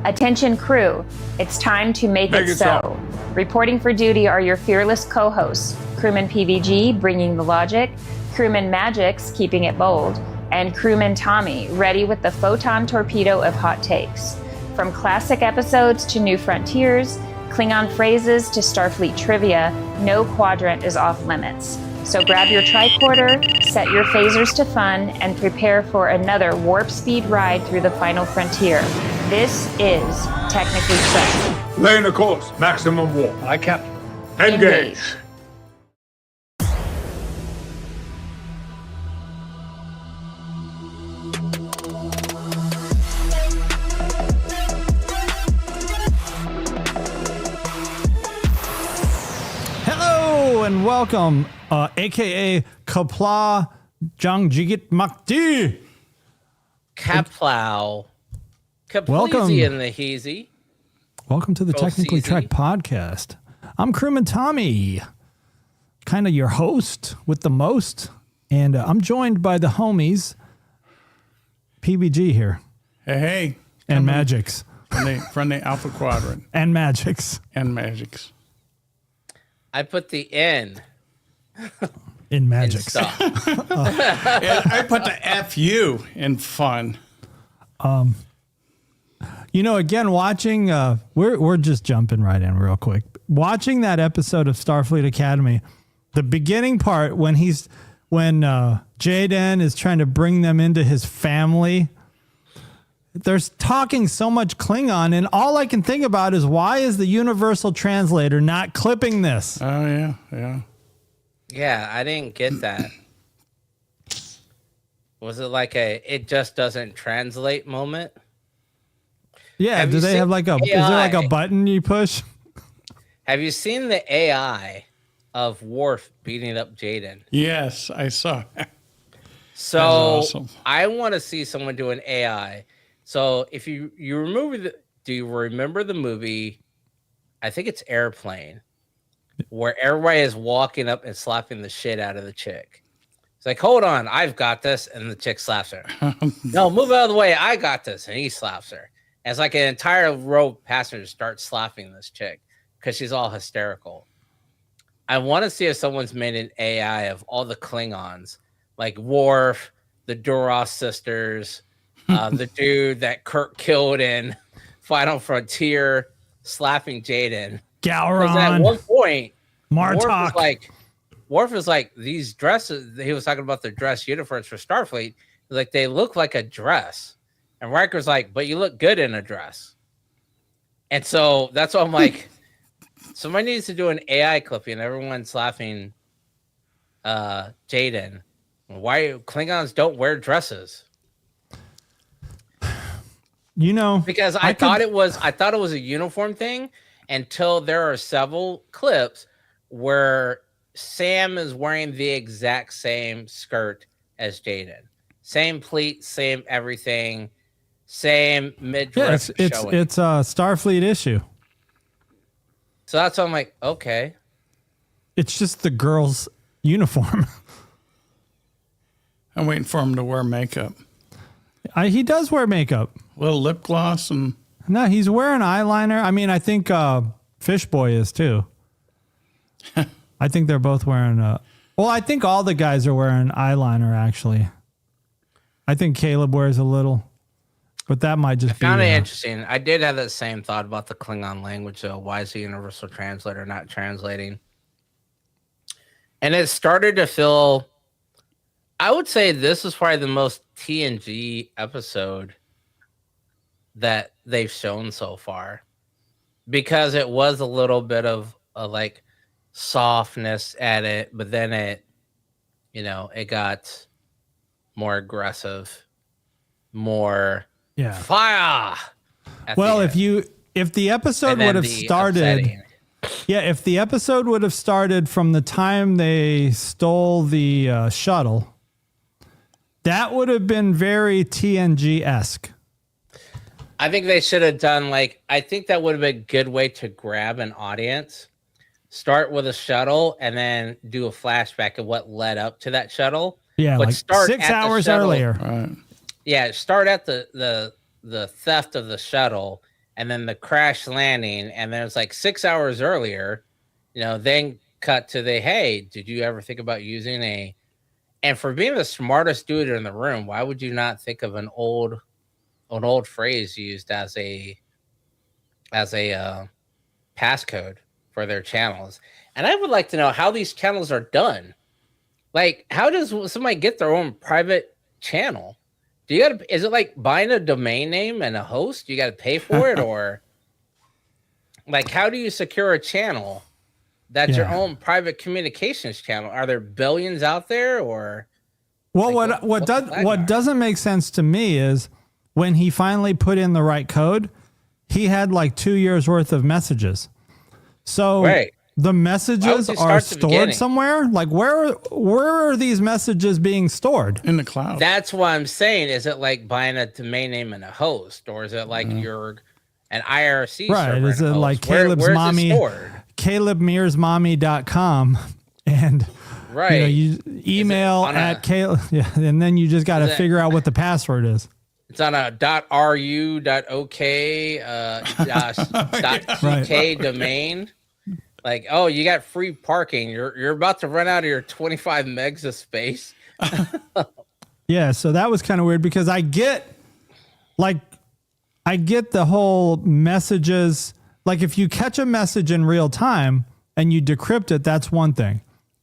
Attention crew, it's time to make it so. Reporting for duty are your fearless co-hosts, Crewman PVG, bringing the logic, Crewman Mgyx, keeping it bold, and Crewman Tommy, ready with the photon torpedo of hot takes. From classic episodes to new frontiers, Klingon phrases to Starfleet trivia, no quadrant is off limits. So grab your tricorder, set your phasers to fun, and prepare for another warp speed ride through the final frontier. This is Technically Correct. Laying a course, maximum warp. Aye, Captain. Engage. Hello and welcome, aka Kapla Jangjigit Makdi. Kaplow. Welcome. Kapleezy in the heezy. Welcome to the Go Technically CZ. Trek podcast. I'm Crewman Tommy, kind of your host with the most, and I'm joined by the homies, PVG here, Hey, and Mgyx, from the Alpha Quadrant and Mgyx and Mgyx. I put the N in in Mgyx. stuff. Yeah, I put the FU in fun. You know, again, watching, we're just jumping right in real quick. Watching that episode of Starfleet Academy, the beginning part when Jaden is trying to bring them into his family, there's talking so much Klingon, and all I can think about is why is the universal translator not clipping this? Oh, yeah. Yeah, I didn't get that. Was it like it just doesn't translate moment? Yeah, Have do you they seen have is there like a AI? button you push? Have you seen the AI of Worf beating up Jaden? Yes, I saw. So awesome. I want to see someone do an AI. So if you remember do you remember the movie? I think it's Airplane, where everybody is walking up and slapping the shit out of the chick. It's like, hold on, I've got this, and the chick slaps her. No, move out of the way, I got this, and he slaps her. And it's like an entire row of passengers start slapping this chick because she's all hysterical. I want to see if someone's made an AI of all the Klingons, like Worf, the Duras sisters, the dude that Kirk killed in Final Frontier, slapping Jaden. Because at one Galron, point, Martok. Worf is like these dresses. He was talking about the dress uniforms for Starfleet. Like they look like a dress, and Riker's like, "But you look good in a dress." And so that's why I'm like, somebody needs to do an AI clipping. Everyone's laughing. Jaden, why Klingons don't wear dresses? You know, Because I thought it was a uniform thing until there are several clips where Sam is wearing the exact same skirt as Jaden. Same pleat, same everything, same midriff yeah, showing. it's a Starfleet issue. So that's why I'm like, okay. It's just the girl's uniform. I'm waiting for him to wear makeup. He does wear makeup. Little lip gloss and No, he's wearing eyeliner. I mean, I think Fish Boy is too. I think they're both wearing. Well, I think all the guys are wearing eyeliner. Actually, I think Caleb wears a little, but that might just be Kind of interesting. I did have that same thought about the Klingon language, though. Why is the universal translator not translating? And it started to feel, I would say this is probably the most TNG episode that they've shown so far, because it was a little bit of a like softness at it, but then it got more aggressive, more fire. Well, if the episode would have started, upsetting. if the episode would have started from the time they stole the shuttle, that would have been very TNG-esque. I think they should have done I think that would have been a good way to grab an audience. Start with a shuttle and then do a flashback of what led up to that shuttle. Yeah, but like start 6 at the hours shuttle. earlier. right. Yeah, start at the theft of the shuttle and then the crash landing, and then it's like 6 hours earlier, then cut to hey, did you ever think about using and for being the smartest dude in the room, why would you not think of an old phrase used as a passcode for their channels? And I would like to know how these channels are done. Like, how does somebody get their own private channel? Is it like buying a domain name and a host? You got to pay for it, or like, how do you secure a channel that's your own private communications channel? Are there billions out there, or? Well, what doesn't make sense to me is when he finally put in the right code, he had like 2 years worth of messages. So the messages are stored somewhere. Like, where are these messages being stored? In the cloud. That's what I'm saying. Is it like buying a domain name and a host, or is it like an IRC server? Is it like Caleb's mommy, CalebMearsMommy.com, and you email at Caleb, and then you just got to figure out what the password is. It's on a .ru, .ok, .tk domain. Like, oh, you got free parking. You're about to run out of your 25 megs of space. Yeah, so that was kind of weird because I get the whole messages. Like, if you catch a message in real time and you decrypt it, that's one thing.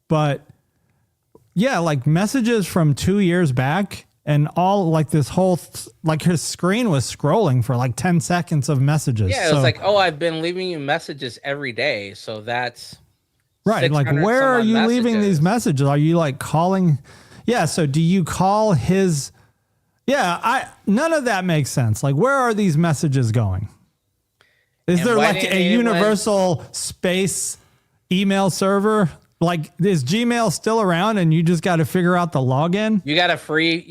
But yeah, like messages from 2 years back. And all like this whole, like his screen was scrolling for like 10 seconds of messages. Yeah, it was like, oh, I've been leaving you messages every day. So that's right. Like, where are you leaving these messages? Are you like calling? Yeah. So do you call his? Yeah. None of that makes sense. Like, where are these messages going? Is there like a universal space email server? Like, is Gmail still around and you just got to figure out the login? You got a free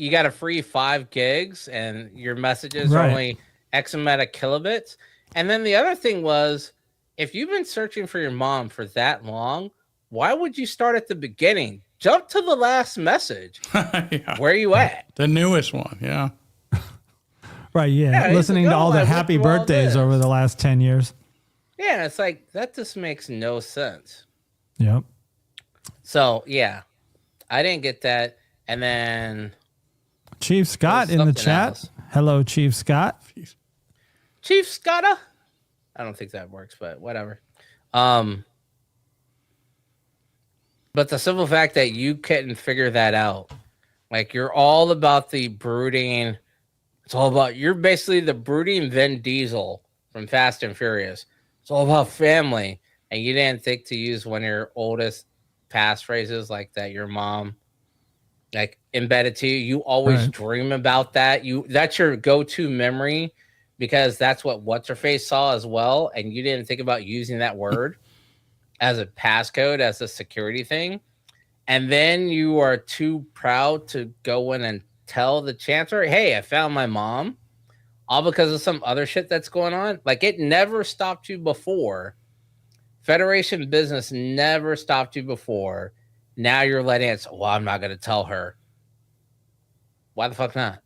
5 gigs and your messages are only X amount of kilobits. And then the other thing was, if you've been searching for your mom for that long, why would you start at the beginning? Jump to the last message. Where are you at? The newest one. Yeah. Right. Yeah. Listening to all the happy birthdays over the last 10 years. Yeah. It's like, that just makes no sense. Yep. So, yeah, I didn't get that. And then Chief Scott in the chat. Else. Hello, Chief Scott. Chief Scotta? I don't think that works, but whatever. But the simple fact that you couldn't figure that out, like, you're all about the brooding. It's all about, you're basically the brooding Vin Diesel from Fast and Furious. It's all about family. And you didn't think to use one of your oldest passphrases like that your mom like embedded to you. You always dream about that. That's your go-to memory because that's what what's her face saw as well, and you didn't think about using that word as a passcode, as a security thing. And then you are too proud to go in and tell the chancellor, hey, I found my mom, all because of some other shit that's going on. Like, it never stopped you before. Federation business never stopped you before. Now you're letting it. Well, I'm not going to tell her. Why the fuck not?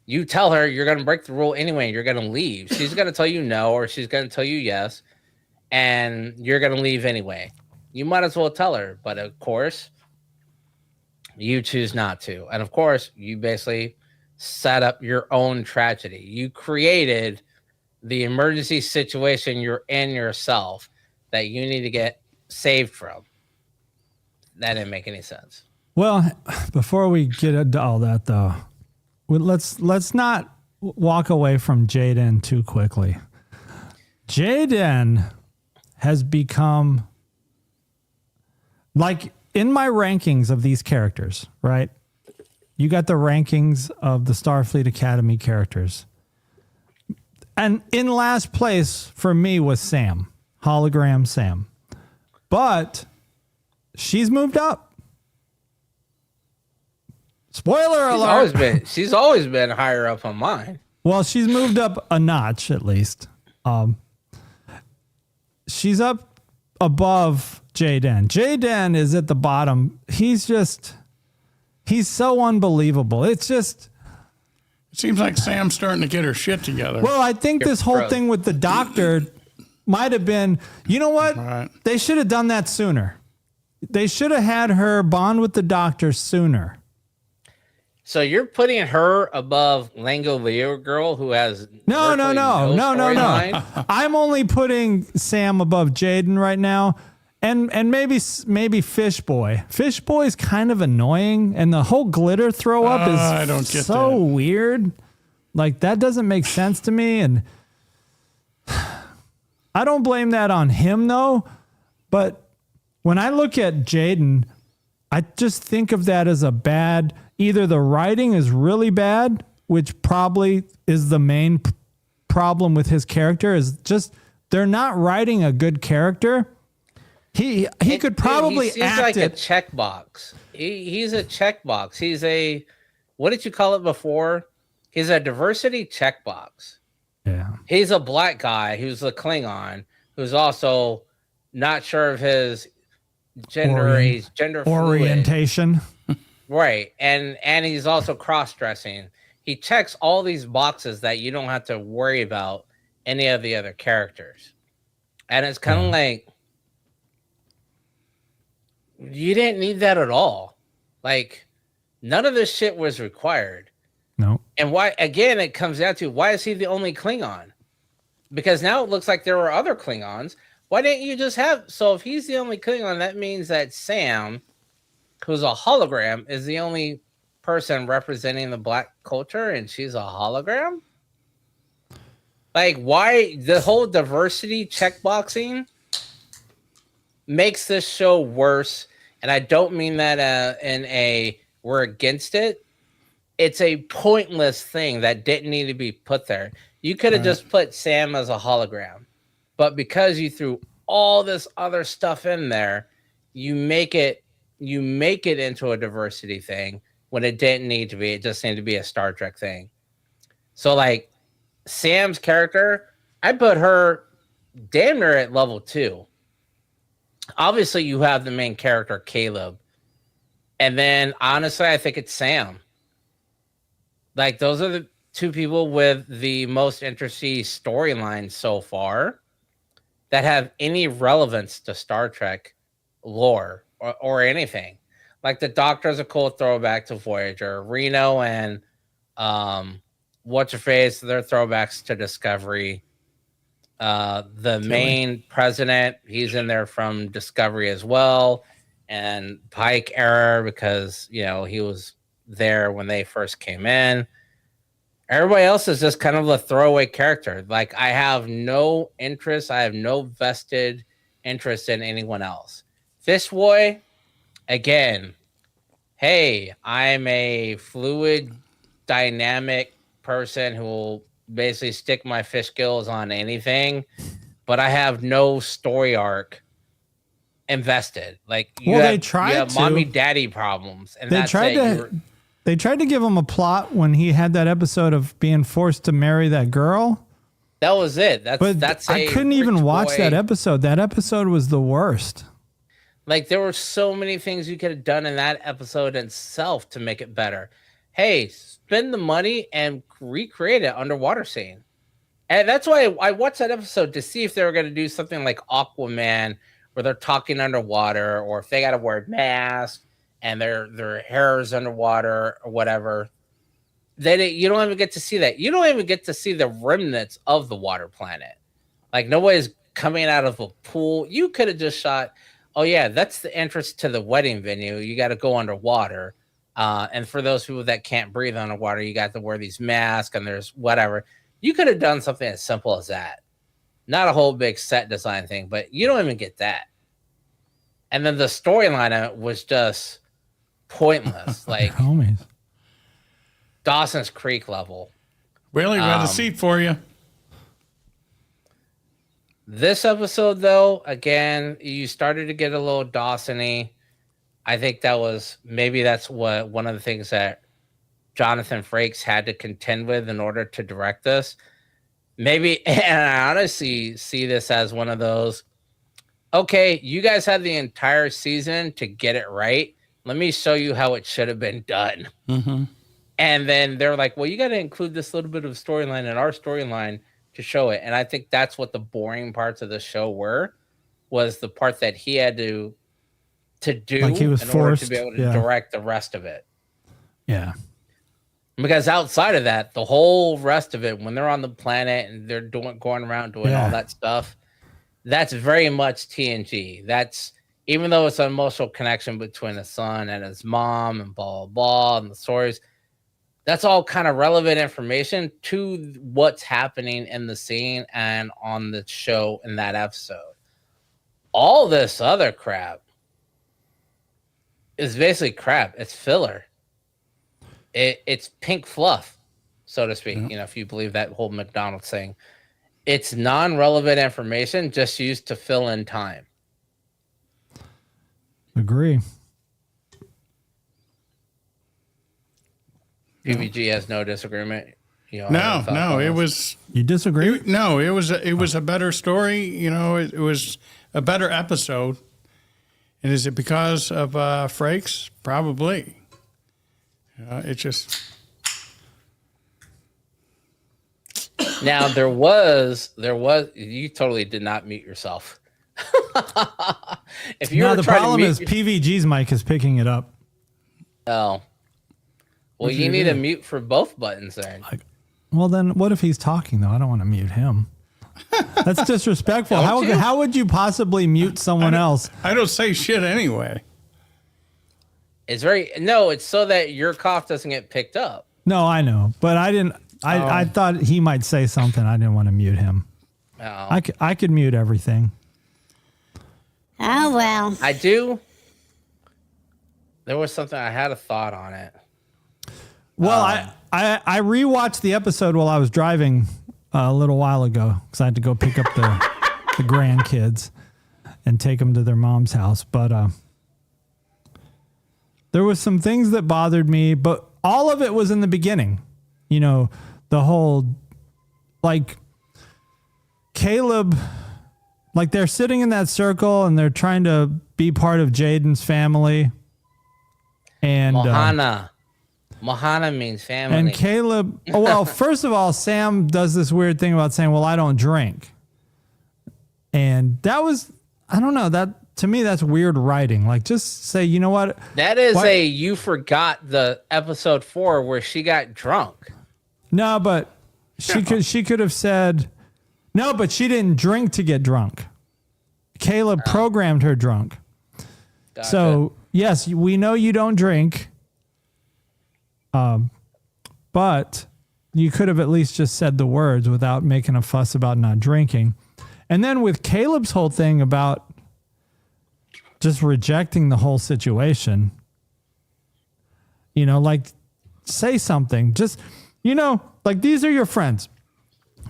You tell her you're going to break the rule anyway. You're going to leave. She's going to tell you no, or she's going to tell you yes, and you're going to leave anyway. You might as well tell her. But of course, you choose not to. And of course, you basically set up your own tragedy. You created the emergency situation you're in yourself that you need to get saved from. That didn't make any sense. Well, before we get into all that, though, let's not walk away from Jaden too quickly. Jaden has become, like, in my rankings of these characters, right? You got the rankings of the Starfleet Academy characters. And in last place for me was Sam. Hologram Sam. But she's moved up. Spoiler alert. She's always been higher up on mine. Well, she's moved up a notch at least. She's up above Jaden. Jaden is at the bottom. He's so unbelievable. It's just It seems like Sam's starting to get her shit together. Well, I think this whole Bro. thing with the doctor might have been, you know what? Right. They should have done that sooner. They should have had her bond with the doctor sooner. So you're putting her above Langolier girl who has No. storyline? I'm only putting Sam above Jaden right now. And maybe Fish Boy. Fish Boy's kind of annoying, and the whole glitter throw up is I don't get so that. weird. Like, that doesn't make sense to me, and I don't blame that on him though. But when I look at Jaden, I just think of that as a bad. Either the writing is really bad, which probably is the main problem with his character, is just they're not writing a good character. He could probably he seems act like a it. checkbox. He's a checkbox. He's a, what did you call it before? He's a diversity checkbox. Yeah. He's a black guy who's a Klingon who's also not sure of his gender. He's gender fluid. Orientation. Right. And he's also cross-dressing. He checks all these boxes that you don't have to worry about any of the other characters. And it's kind of like, you didn't need that at all. Like, none of this shit was required. No. And why, again, it comes down to, why is he the only Klingon? Because now it looks like there were other Klingons. Why didn't you just have, so if he's the only Klingon, that means that Sam, who's a hologram, is the only person representing the black culture, and she's a hologram? Like, why the whole diversity checkboxing makes this show worse? And I don't mean that in a we're against it. It's a pointless thing that didn't need to be put there. You could have just put Sam as a hologram, but because you threw all this other stuff in there, you make it into a diversity thing when it didn't need to be. It just needed to be a Star Trek thing. So, like, Sam's character, I put her damn near at level 2. Obviously, you have the main character, Caleb. And then, honestly, I think it's Sam. Like, those are the two people with the most interesting storylines so far that have any relevance to Star Trek lore or anything. Like, the Doctor's a cool throwback to Voyager. Reno and What's-Her-Face, they're throwbacks to Discovery. The main president, he's in there from Discovery as well, and Pike era, because he was there when they first came in. Everybody else is just kind of a throwaway character. Like, I have no interest, I have no vested interest in anyone else. Fish Boy, again, hey, I'm a fluid, dynamic person who will basically stick my fish gills on anything, but I have no story arc invested. Like, you have mommy daddy problems, and They tried to give him a plot when he had that episode of being forced to marry that girl. That was it. I couldn't even watch that episode. That episode was the worst. Like, there were so many things you could have done in that episode itself to make it better. Hey, spend the money and recreate it underwater scene. And that's why I watched that episode, to see if they were going to do something like Aquaman, where they're talking underwater, or if they got to wear masks and their hair is underwater or whatever. You don't even get to see that. You don't even get to see the remnants of the water planet. Like, nobody's coming out of a pool. You could have just shot, oh yeah, that's the entrance to the wedding venue. You got to go underwater. And for those people that can't breathe underwater, you got to wear these masks, and there's whatever. You could have done something as simple as that. Not a whole big set design thing, but you don't even get that. And then the storyline was just pointless. Like, Homies. Dawson's Creek level. Well, got a seat for you. This episode, though, again, you started to get a little Dawson-y. I think that's what one of the things that Jonathan Frakes had to contend with in order to direct this. Maybe, and I honestly see this as one of those, okay, you guys had the entire season to get it right. Let me show you how it should have been done. Mm-hmm. And then they're like, well, you got to include this little bit of storyline in our storyline to show it. And I think that's what the boring parts of the show was the part that he had to do Like he was in order forced, to be able to yeah. direct the rest of it. Yeah. Because outside of that, the whole rest of it, when they're on the planet and they're going around doing all that stuff, that's very much TNG. That's, even though it's an emotional connection between a son and his mom and blah, blah, blah, and the stories, that's all kind of relevant information to what's happening in the scene and on the show in that episode. All this other crap is basically crap. It's filler. It's pink fluff, so to speak. You know, if you believe that whole McDonald's thing, it's non-relevant information just used to fill in time. Agree. PVG has no disagreement. You know, No, it was. You disagree? It was a better story. You know, it was a better episode. And is it because of Frakes? Probably. It just. Now there was. You totally did not mute yourself. If you No, were the trying problem to is PVG's mic is picking it up. Oh. Well, you need a mute for both buttons then. Well, then what if he's talking, though? I don't want to mute him. That's disrespectful. How would you possibly mute someone else? I don't say shit anyway. It's so that your cough doesn't get picked up. No, I know. But I didn't. I thought he might say something. I didn't want to mute him. Oh. I could mute everything. Oh, well. I do. There was something, I had a thought on it. Well, I rewatched the episode while I was driving a little while ago because I had to go pick up the grandkids and take them to their mom's house. But there was some things that bothered me, but all of it was in the beginning. You know, the whole, like, Caleb, like they're sitting in that circle and they're trying to be part of Jaden's family. And Mohana means family. And Caleb, well, first of all, Sam does this weird thing about saying, well, I don't drink. And that was, I don't know, that to me, that's weird writing. Like, just say, you know what? That is you forgot the episode 4 where she got drunk. No, but she could have said, no, but she didn't drink to get drunk. Caleb programmed her drunk. Gotcha. So, yes, we know you don't drink. But you could have at least just said the words without making a fuss about not drinking. And then with Caleb's whole thing about just rejecting the whole situation, you know, like, say something. Just, you know, like, these are your friends.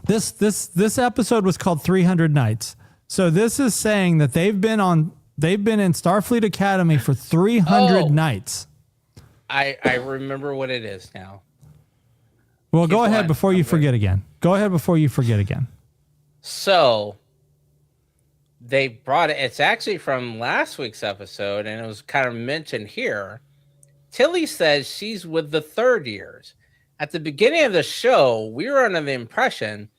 This episode was called 300 Nights. So this is saying that they've been in Starfleet Academy for 300 nights. I remember what it is now. Well, go ahead before you forget again. So they brought it. It's actually from last week's episode, and it was kind of mentioned here. Tilly says she's with the third years. At the beginning of the show, we were under the impression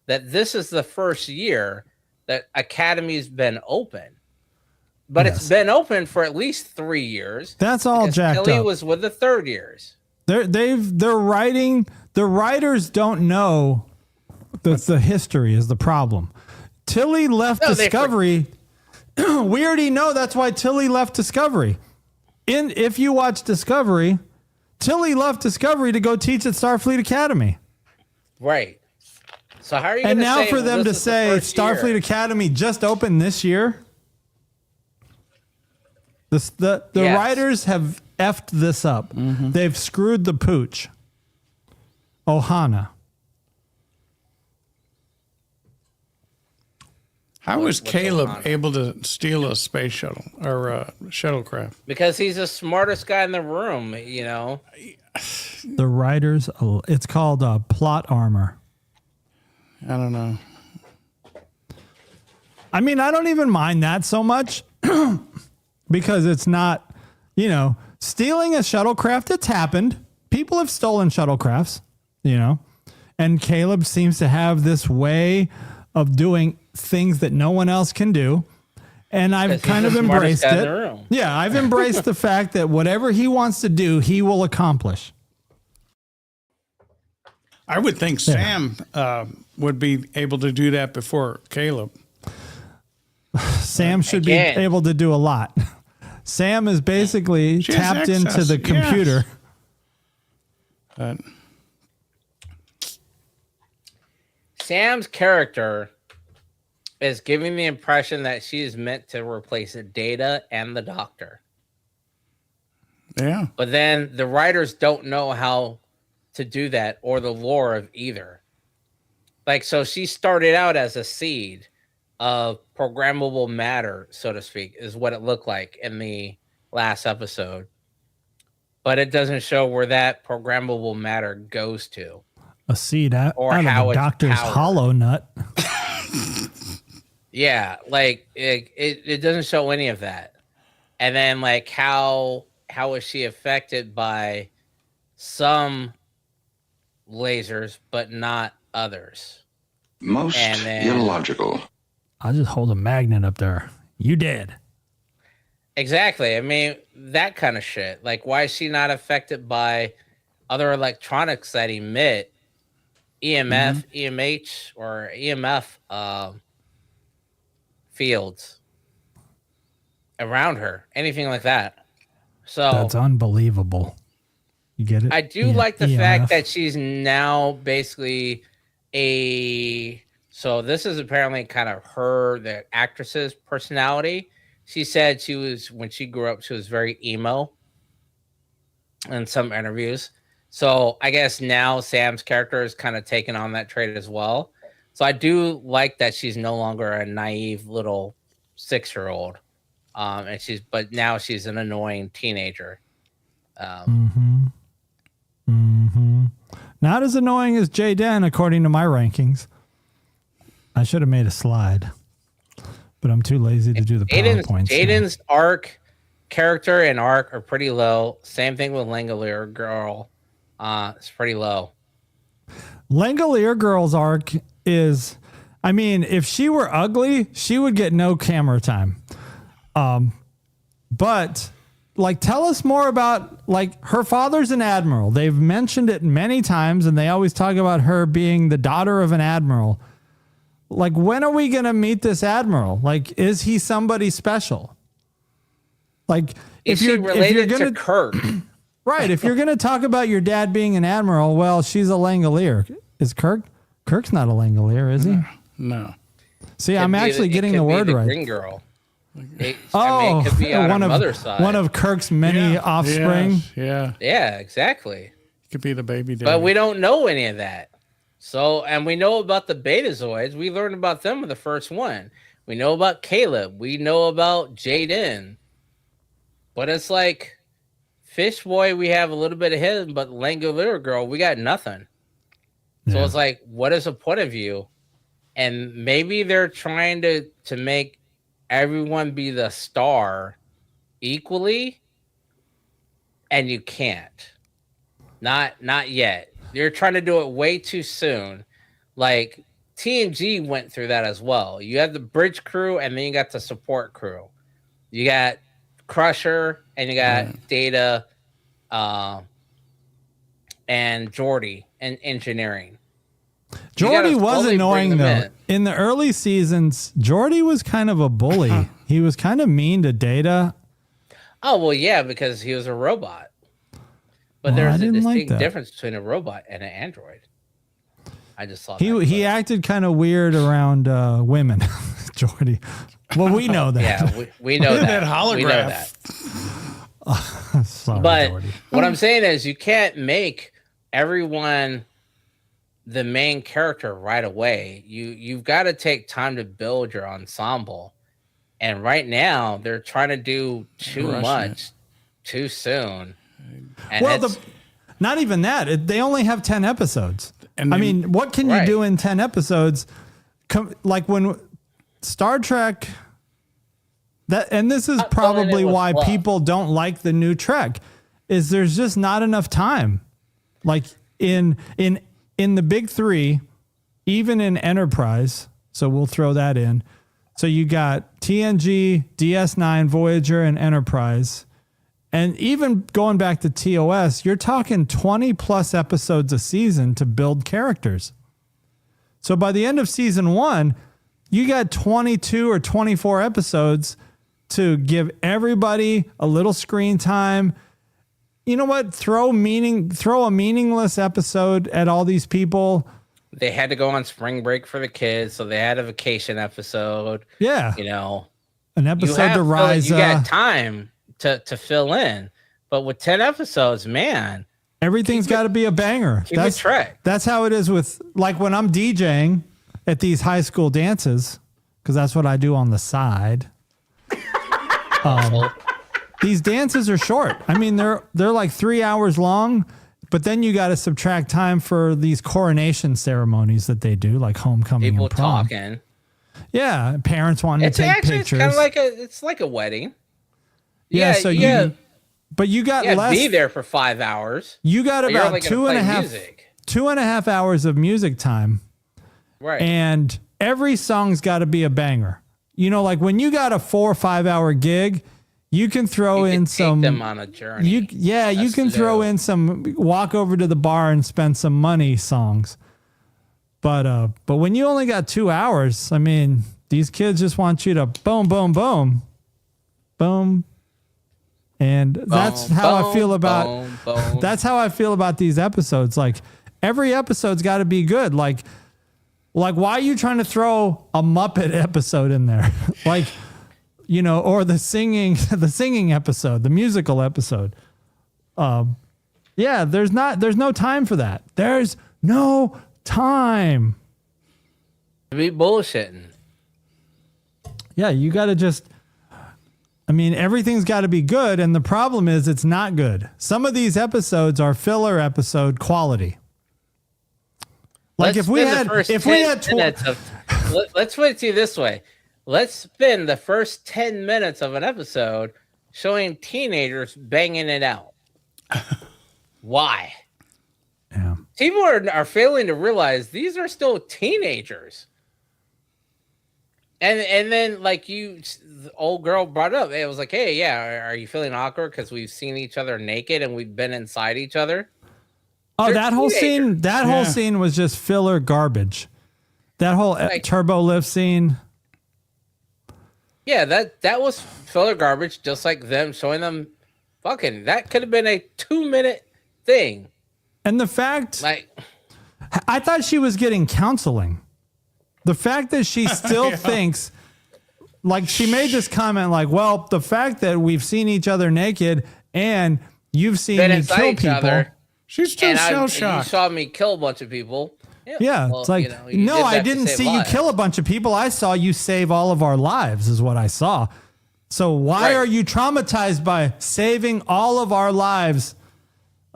that this is the first year that Academy's been open. But it's been open for at least 3 years. That's all jacked up. Tilly was with the third years. They're writing. The writers don't know that the history is the problem. Tilly left Discovery. We already know that's why Tilly left Discovery. If you watch Discovery, Tilly left Discovery to go teach at Starfleet Academy. Right. So how are you? And now for them to say Starfleet Academy just opened this year. The writers have effed this up. Mm-hmm. They've screwed the pooch. Ohana. How was Caleb able to steal a space shuttle or a shuttlecraft? Because he's the smartest guy in the room, you know. The writers, it's called plot armor. I don't know. I mean, I don't even mind that so much because it's not, you know, stealing a shuttlecraft. It's happened. people have stolen shuttlecrafts, and Caleb seems to have this way of doing things that no one else can do. And I've kind of embraced it. Yeah, I've embraced the fact that whatever he wants to do, he will accomplish. I would think Sam would be able to do that before Caleb. Sam should be able to do a lot. Sam is basically tapped into the computer. Sam's character is giving the impression that she is meant to replace Data and the Doctor. Yeah. But then the writers don't know how to do that or the lore of either. Like, so she started out as a seed of programmable matter, so to speak, is what it looked like in the last episode. But it doesn't show where that programmable matter goes to. A seed out or of how the it's Doctor's powered. hollow nut. Yeah, like it doesn't show any of that. And then like how is she affected by some lasers but not others? Most illogical. I'll just hold a magnet up there. You did. Exactly. I mean, that kind of shit. Like, why is she not affected by other electronics that emit EMF, EMH, or EMF fields around her? Anything like that. So that's unbelievable. You get it? I do like the fact that she's now basically so this is apparently kind of the actress's personality. She said when she grew up, she was very emo in some interviews. So I guess now Sam's character is kind of taking on that trait as well. So I do like that she's no longer a naive little 6-year-old. But now she's an annoying teenager. Not as annoying as Jaden, according to my rankings. I should have made a slide, but I'm too lazy to do the PowerPoint. Jaden's character and arc are pretty low. Same thing with Langolier Girl. It's pretty low. Langolier Girl's arc is, I mean, if she were ugly, she would get no camera time. But like, tell us more about, like, her father's an admiral. They've mentioned it many times, and they always talk about her being the daughter of an admiral. Like, when are we going to meet this admiral? Like, is he somebody special? Like, if you're related to Kirk. Right. If you're going to talk about your dad being an admiral, well, she's a Langolier. Is Kirk's not a Langolier, is he? No. See, I'm actually getting the word right. Green Girl. It could be on her mother's side. One of Kirk's many offspring. Yes, yeah, exactly. It could be the baby daddy. But we don't know any of that. So, and we know about the Betazoids. We learned about them in the first one. We know about Caleb. We know about Jaden. But it's like, Fish Boy, we have a little bit of him, but Langolier Girl, we got nothing. So it's like, what is the point of view? And maybe they're trying to make everyone be the star equally, and you can't. Not yet. You're trying to do it way too soon. Like, TNG went through that as well. You have the bridge crew, and then you got the support crew. You got Crusher, and you got Data, and Geordi and engineering. Geordi was annoying, though. In the early seasons, Geordi was kind of a bully. He was kind of mean to Data. Oh, well, yeah, because he was a robot. But there's a distinct difference between a robot and an android. I just thought he acted kind of weird around women, Geordi. Well, we know that. Yeah, we know that. That holograph. We know that. Sorry, but Geordi. What I'm saying is you can't make everyone the main character right away. You've got to take time to build your ensemble. And right now they're trying to do too much too soon. And well, not even that. They only have 10 episodes. And I mean, what can you do in 10 episodes? Like when Star Trek, and this is probably why people don't like the new Trek, is there's just not enough time. Like in the big three, even in Enterprise. So we'll throw that in. So you got TNG, DS9, Voyager, and Enterprise. And even going back to TOS, you're talking 20 plus episodes a season to build characters. So by the end of season 1, you got 22 or 24 episodes to give everybody a little screen time. You know what? Throw a meaningless episode at all these people. They had to go on spring break for the kids, so they had a vacation episode. Yeah. You know, an episode to rise. You got time to fill in. But with 10 episodes, man, everything's got to be a banger. That's track. That's how it is with, like, when I'm DJing at these high school dances, because that's what I do on the side. These dances are short. I mean, they're like 3 hours long, but then you got to subtract time for these coronation ceremonies that they do, like homecoming People and prom. talking. Yeah, parents wanting to take pictures. It's kind of like it's like a wedding. Yeah, so you got less. Be there for 5 hours. You got about like 2.5 hours of music time. Right. And every song's got to be a banger. You know, like when you got a 4 or 5 hour gig, you can throw in some. Take them on a journey. You can throw in some walk over to the bar and spend some money songs. But when you only got 2 hours, I mean, these kids just want you to boom, boom, boom, boom. And that's how I feel about that's how I feel about these episodes. Like every episode's got to be good. Like why are you trying to throw a Muppet episode in there? Like, you know, or the singing episode, the musical episode. Yeah, there's no time for that. There's no time. To be bullshitting. Yeah, you got to just. I mean, everything's got to be good, and the problem is it's not good. Some of these episodes are filler episode quality. Like let's put it to you this way. Let's spend the first 10 minutes of an episode showing teenagers banging it out. Why? Yeah. People are failing to realize these are still teenagers. And then, like the old girl brought up, it was like, hey, yeah, are you feeling awkward because we've seen each other naked and we've been inside each other? Oh, they're that teenagers. Whole scene was just filler garbage. That whole turbo lift scene. Yeah, that was filler garbage, just like them showing them fucking. That could have been a 2-minute thing. And the fact, I thought she was getting counseling. The fact that she still thinks, like, she made this comment like, well, the fact that we've seen each other naked and you've seen me kill people. She's still shell shocked. You saw me kill a bunch of people. Yeah, well, it's like, no, I didn't see you kill a bunch of people. I saw you save all of our lives is what I saw. So why are you traumatized by saving all of our lives?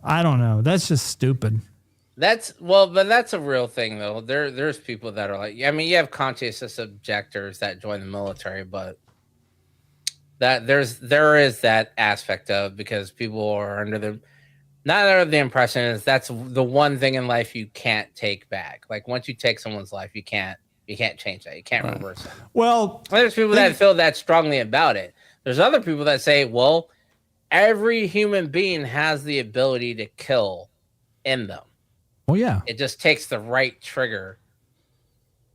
I don't know. That's just stupid. But that's a real thing though. There's people that are like, I mean, you have conscientious objectors that join the military, but there is that aspect of, because people are under the impression is that's the one thing in life you can't take back. Like once you take someone's life, you can't change that. You can't reverse it. Well, there's people that feel that strongly about it. There's other people that say, well, every human being has the ability to kill in them. Oh yeah. It just takes the right trigger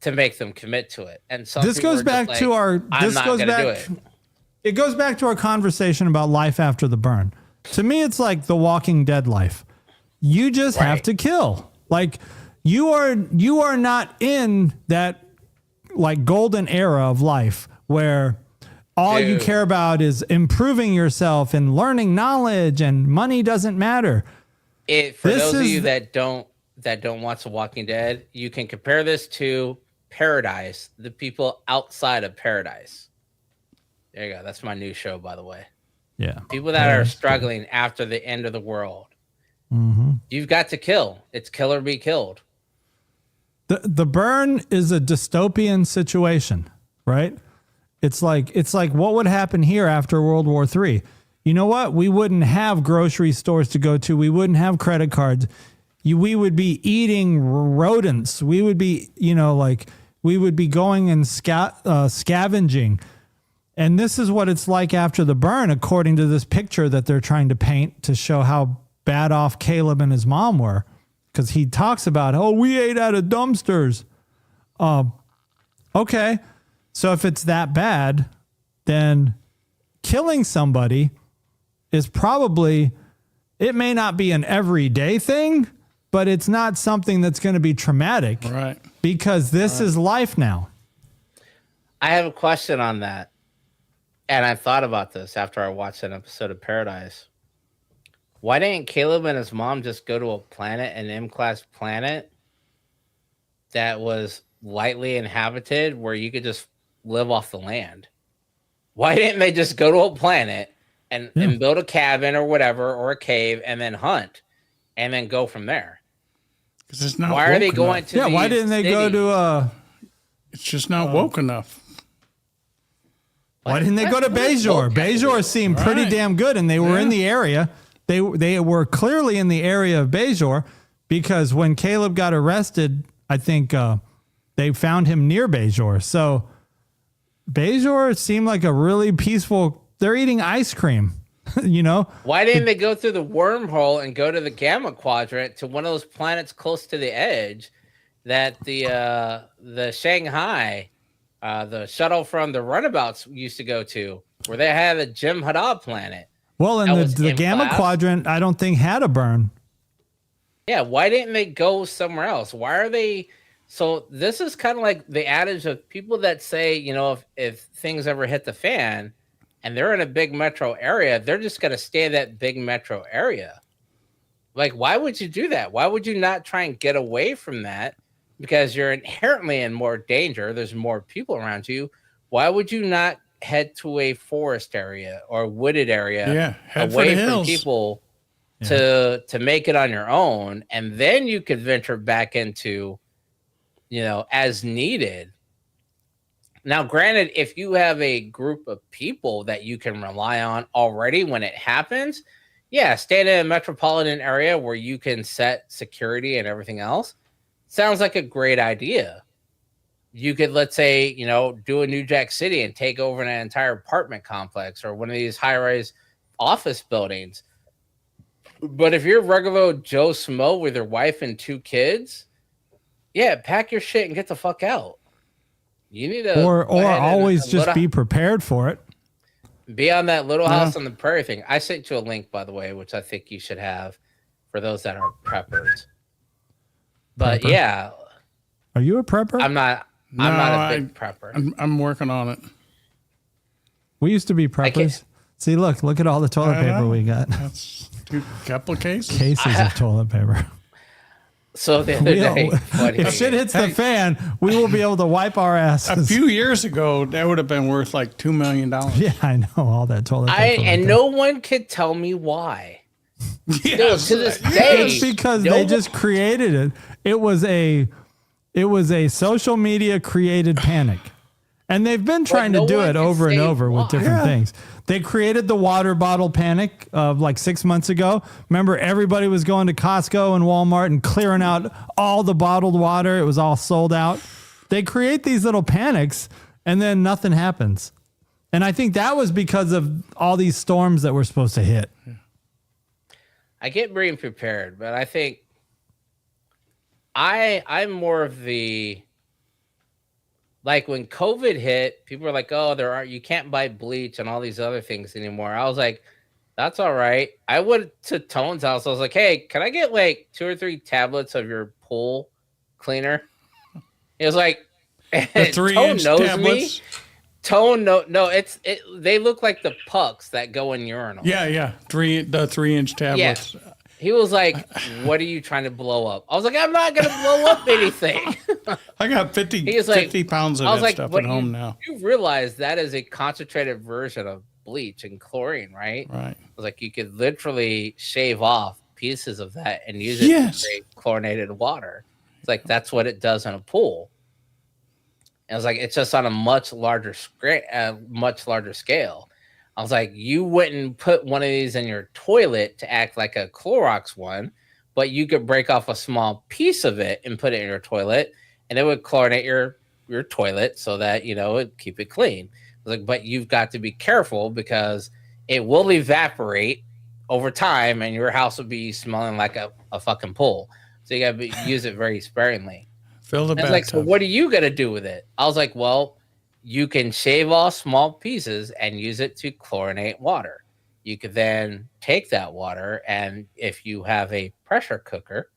to make them commit to it. And some this goes back to our. It goes back to our conversation about life after the burn. To me, it's like The Walking Dead life. You just have to kill. Like you are not in that like golden era of life where all you care about is improving yourself and learning knowledge and money doesn't matter. For those of you that don't watch The Walking Dead, you can compare this to Paradise, the people outside of Paradise. There you go. That's my new show, by the way. Yeah. People that are struggling after the end of the world. Mm-hmm. You've got to kill. It's kill or be killed. The burn is a dystopian situation, right? It's like what would happen here after World War III? You know what? We wouldn't have grocery stores to go to. We wouldn't have credit cards. we would be eating rodents. We would be, we would be going and scavenging. And this is what it's like after the burn, according to this picture that they're trying to paint to show how bad off Caleb and his mom were. Because he talks about, we ate out of dumpsters. Okay. So if it's that bad, then killing somebody is probably, it may not be an everyday thing, but it's not something that's going to be traumatic. Right. Because this is life now. I have a question on that. And I thought about this after I watched an episode of Paradise. Why didn't Caleb and his mom just go to a planet, an M-class planet that was lightly inhabited where you could just live off the land? Why didn't they just go to a planet and build a cabin or whatever, or a cave, and then hunt and then go from there? Because it's not. Why are they going to? Yeah, why didn't they go to It's just not woke enough. Why didn't they go to Bajor? Bajor seemed pretty damn good, and they were in the area. They were clearly in the area of Bajor, because when Caleb got arrested, I think they found him near Bajor. So Bajor seemed like a really peaceful. They're eating ice cream, Why didn't they go through the wormhole and go to the Gamma Quadrant, to one of those planets close to the edge that the Shanghai, the shuttle from the Runabouts used to go to, where they had a Jim Haddad planet? Well, and the Gamma Quadrant, I don't think had a burn. Yeah, why didn't they go somewhere else? Why are they? So this is kind of like the adage of people that say, if things ever hit the fan and they're in a big metro area, they're just going to stay in that big metro area. Like, why would you do that? Why would you not try and get away from that? Because you're inherently in more danger. There's more people around you. Why would you not head to a forest area or wooded area away from people to make it on your own? And then you could venture back into, as needed. Now, granted, if you have a group of people that you can rely on already when it happens, stay in a metropolitan area where you can set security and everything else. Sounds like a great idea. You could, let's say, do a New Jack City and take over an entire apartment complex or one of these high-rise office buildings. But if you're regular Joe Smo with your wife and 2 kids, pack your shit and get the fuck out. You need to or always just be prepared for it. Be on that Little House on the Prairie thing. I sent you a link, by the way, which I think you should have for those that are preppers. But Prepper? Are you a prepper? I'm not a big prepper. I'm working on it. We used to be preppers. See, look at all the toilet paper we got. That's a couple of cases. Cases of toilet paper. So the other day, if shit hits the fan, we will be able to wipe our asses. A few years ago, that would have been worth like $2 million. Yeah, I know, all that toilet paper. And no one could tell me why. Yes. To this day, it's because they just created it. It was a social media created panic. And they've been trying to do it over and over with different things. They created the water bottle panic of like 6 months ago. Remember, everybody was going to Costco and Walmart and clearing out all the bottled water. It was all sold out. They create these little panics and then nothing happens. And I think that was because of all these storms that were supposed to hit. I get being prepared, but I think I'm more of the, like when COVID hit, people were like, "Oh, you can't buy bleach and all these other things anymore." I was like, "That's all right." I went to Tone's house. I was like, "Hey, can I get like 2 or 3 tablets of your pool cleaner?" It was like, the 3-inch Tone knows tablets. me. Tone, no, they look like the pucks that go in urinals. Yeah, the 3-inch tablets. Yeah. He was like, "What are you trying to blow up?" I was like, "I'm not gonna blow up anything." I got 50 pounds of that stuff at home now. You realize that is a concentrated version of bleach and chlorine, right? Right. I was like, you could literally shave off pieces of that and use it to create chlorinated water. It's like that's what it does in a pool. And I was like, it's just on a much larger scale. I was like, you wouldn't put one of these in your toilet to act like a Clorox one, but you could break off a small piece of it and put it in your toilet, and it would chlorinate your toilet so that it'd keep it clean. Like, but you've got to be careful because it will evaporate over time, and your house will be smelling like a fucking pool. So you got to use it very sparingly. Fill the bathtub. Like, so what are you gonna do with it? I was like, well, you can shave off small pieces and use it to chlorinate water. You could then take that water, and if you have a pressure cooker,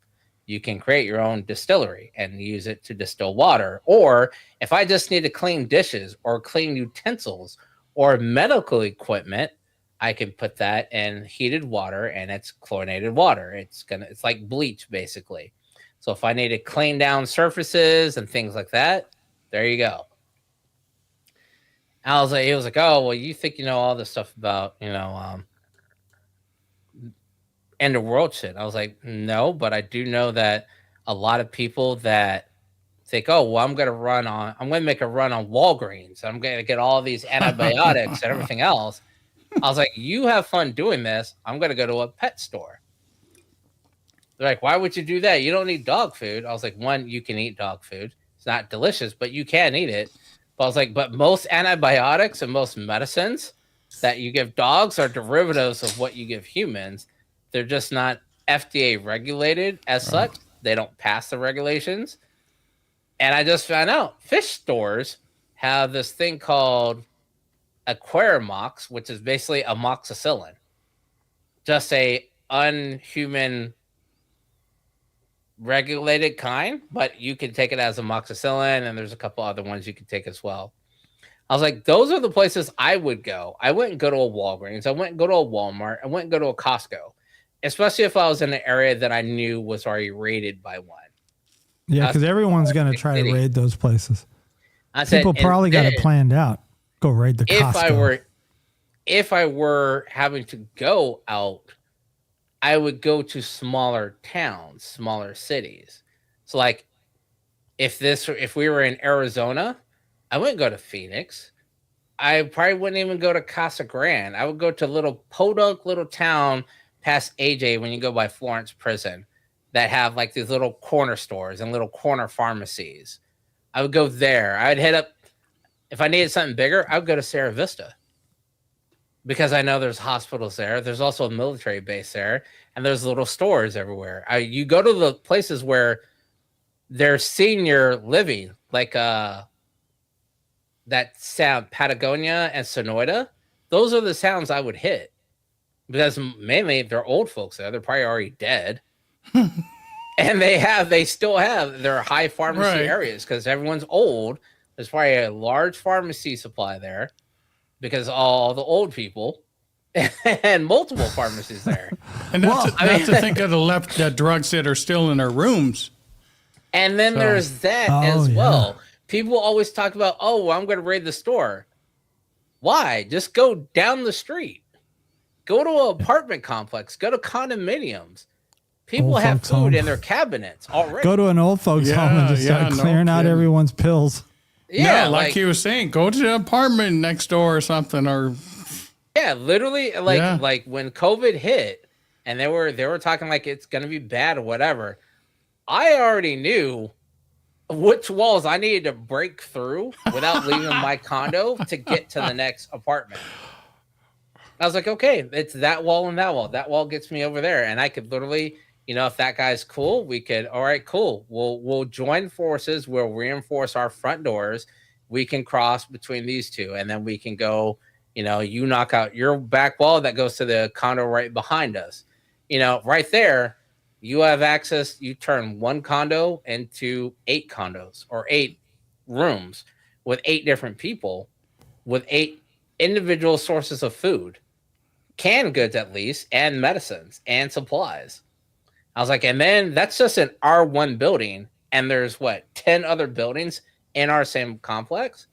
you can create your own distillery and use it to distill water. Or if I just need to clean dishes or clean utensils or medical equipment, I can put that in heated water, and it's chlorinated water. It's like bleach, basically. So if I need to clean down surfaces and things like that, there you go. He was like, oh, well, you think you know all this stuff about, end of world shit. I was like, no, but I do know that a lot of people that think, oh, well, I'm going to make a run on Walgreens. I'm going to get all these antibiotics and everything else. I was like, you have fun doing this. I'm going to go to a pet store. They're like, why would you do that? You don't need dog food. I was like, one, you can eat dog food. It's not delicious, but you can eat it. But I was like, but most antibiotics and most medicines that you give dogs are derivatives of what you give humans. They're just not FDA regulated as such. They don't pass the regulations. And I just found out fish stores have this thing called Aquarimox, which is basically amoxicillin. Just a unhuman regulated kind, but you can take it as amoxicillin, and there's a couple other ones you can take as well. I was like, those are the places I would go. I wouldn't go to a Walgreens. I wouldn't go to a Walmart. I wouldn't go to a Costco, especially if I was in an area that I knew was already rated by one. Yeah, because everyone's going to try to raid those places. People probably got it planned out. Go raid the Costco. If I were having to go out, I would go to smaller towns, smaller cities. So like if we were in Arizona, I wouldn't go to Phoenix. I probably wouldn't even go to Casa Grande. I would go to little podunk little town past AJ when you go by Florence Prison that have like these little corner stores and little corner pharmacies. I would go there. I'd hit up, if I needed something bigger, I would go to Sierra Vista because I know there's hospitals there. There's also a military base there, and there's little stores everywhere. You go to the places where there's senior living, like that sound, Patagonia and Sonoita. Those are the sounds I would hit because mainly they're old folks there. They're probably already dead. And they still have their high pharmacy areas because everyone's old. There's probably a large pharmacy supply there because all the old people and multiple pharmacies there. And not to think of the drugs that are still in their rooms. And then there's that as well. People always talk about, oh, well, I'm going to raid the store. Why? Just go down the street. Go to an apartment complex. Go to condominiums. People have food in their cabinets already. Go to an old folks home and just start clearing out everyone's pills. Yeah, no, like he was saying, go to the apartment next door or something. Or literally, like when COVID hit, and they were talking like it's gonna be bad or whatever. I already knew which walls I needed to break through without leaving my condo to get to the next apartment. I was like, okay, it's that wall and that wall. That wall gets me over there, and I could literally. If that guy's cool, we could, all right, cool. We'll join forces. We'll reinforce our front doors. We can cross between these two, and then we can go, you knock out your back wall that goes to the condo right behind us. Right there, you have access. You turn one condo into 8 condos or 8 rooms with 8 different people with 8 individual sources of food, canned goods at least, and medicines and supplies. I was like, and then that's just an R1 building, and there's 10 other buildings in our same complex.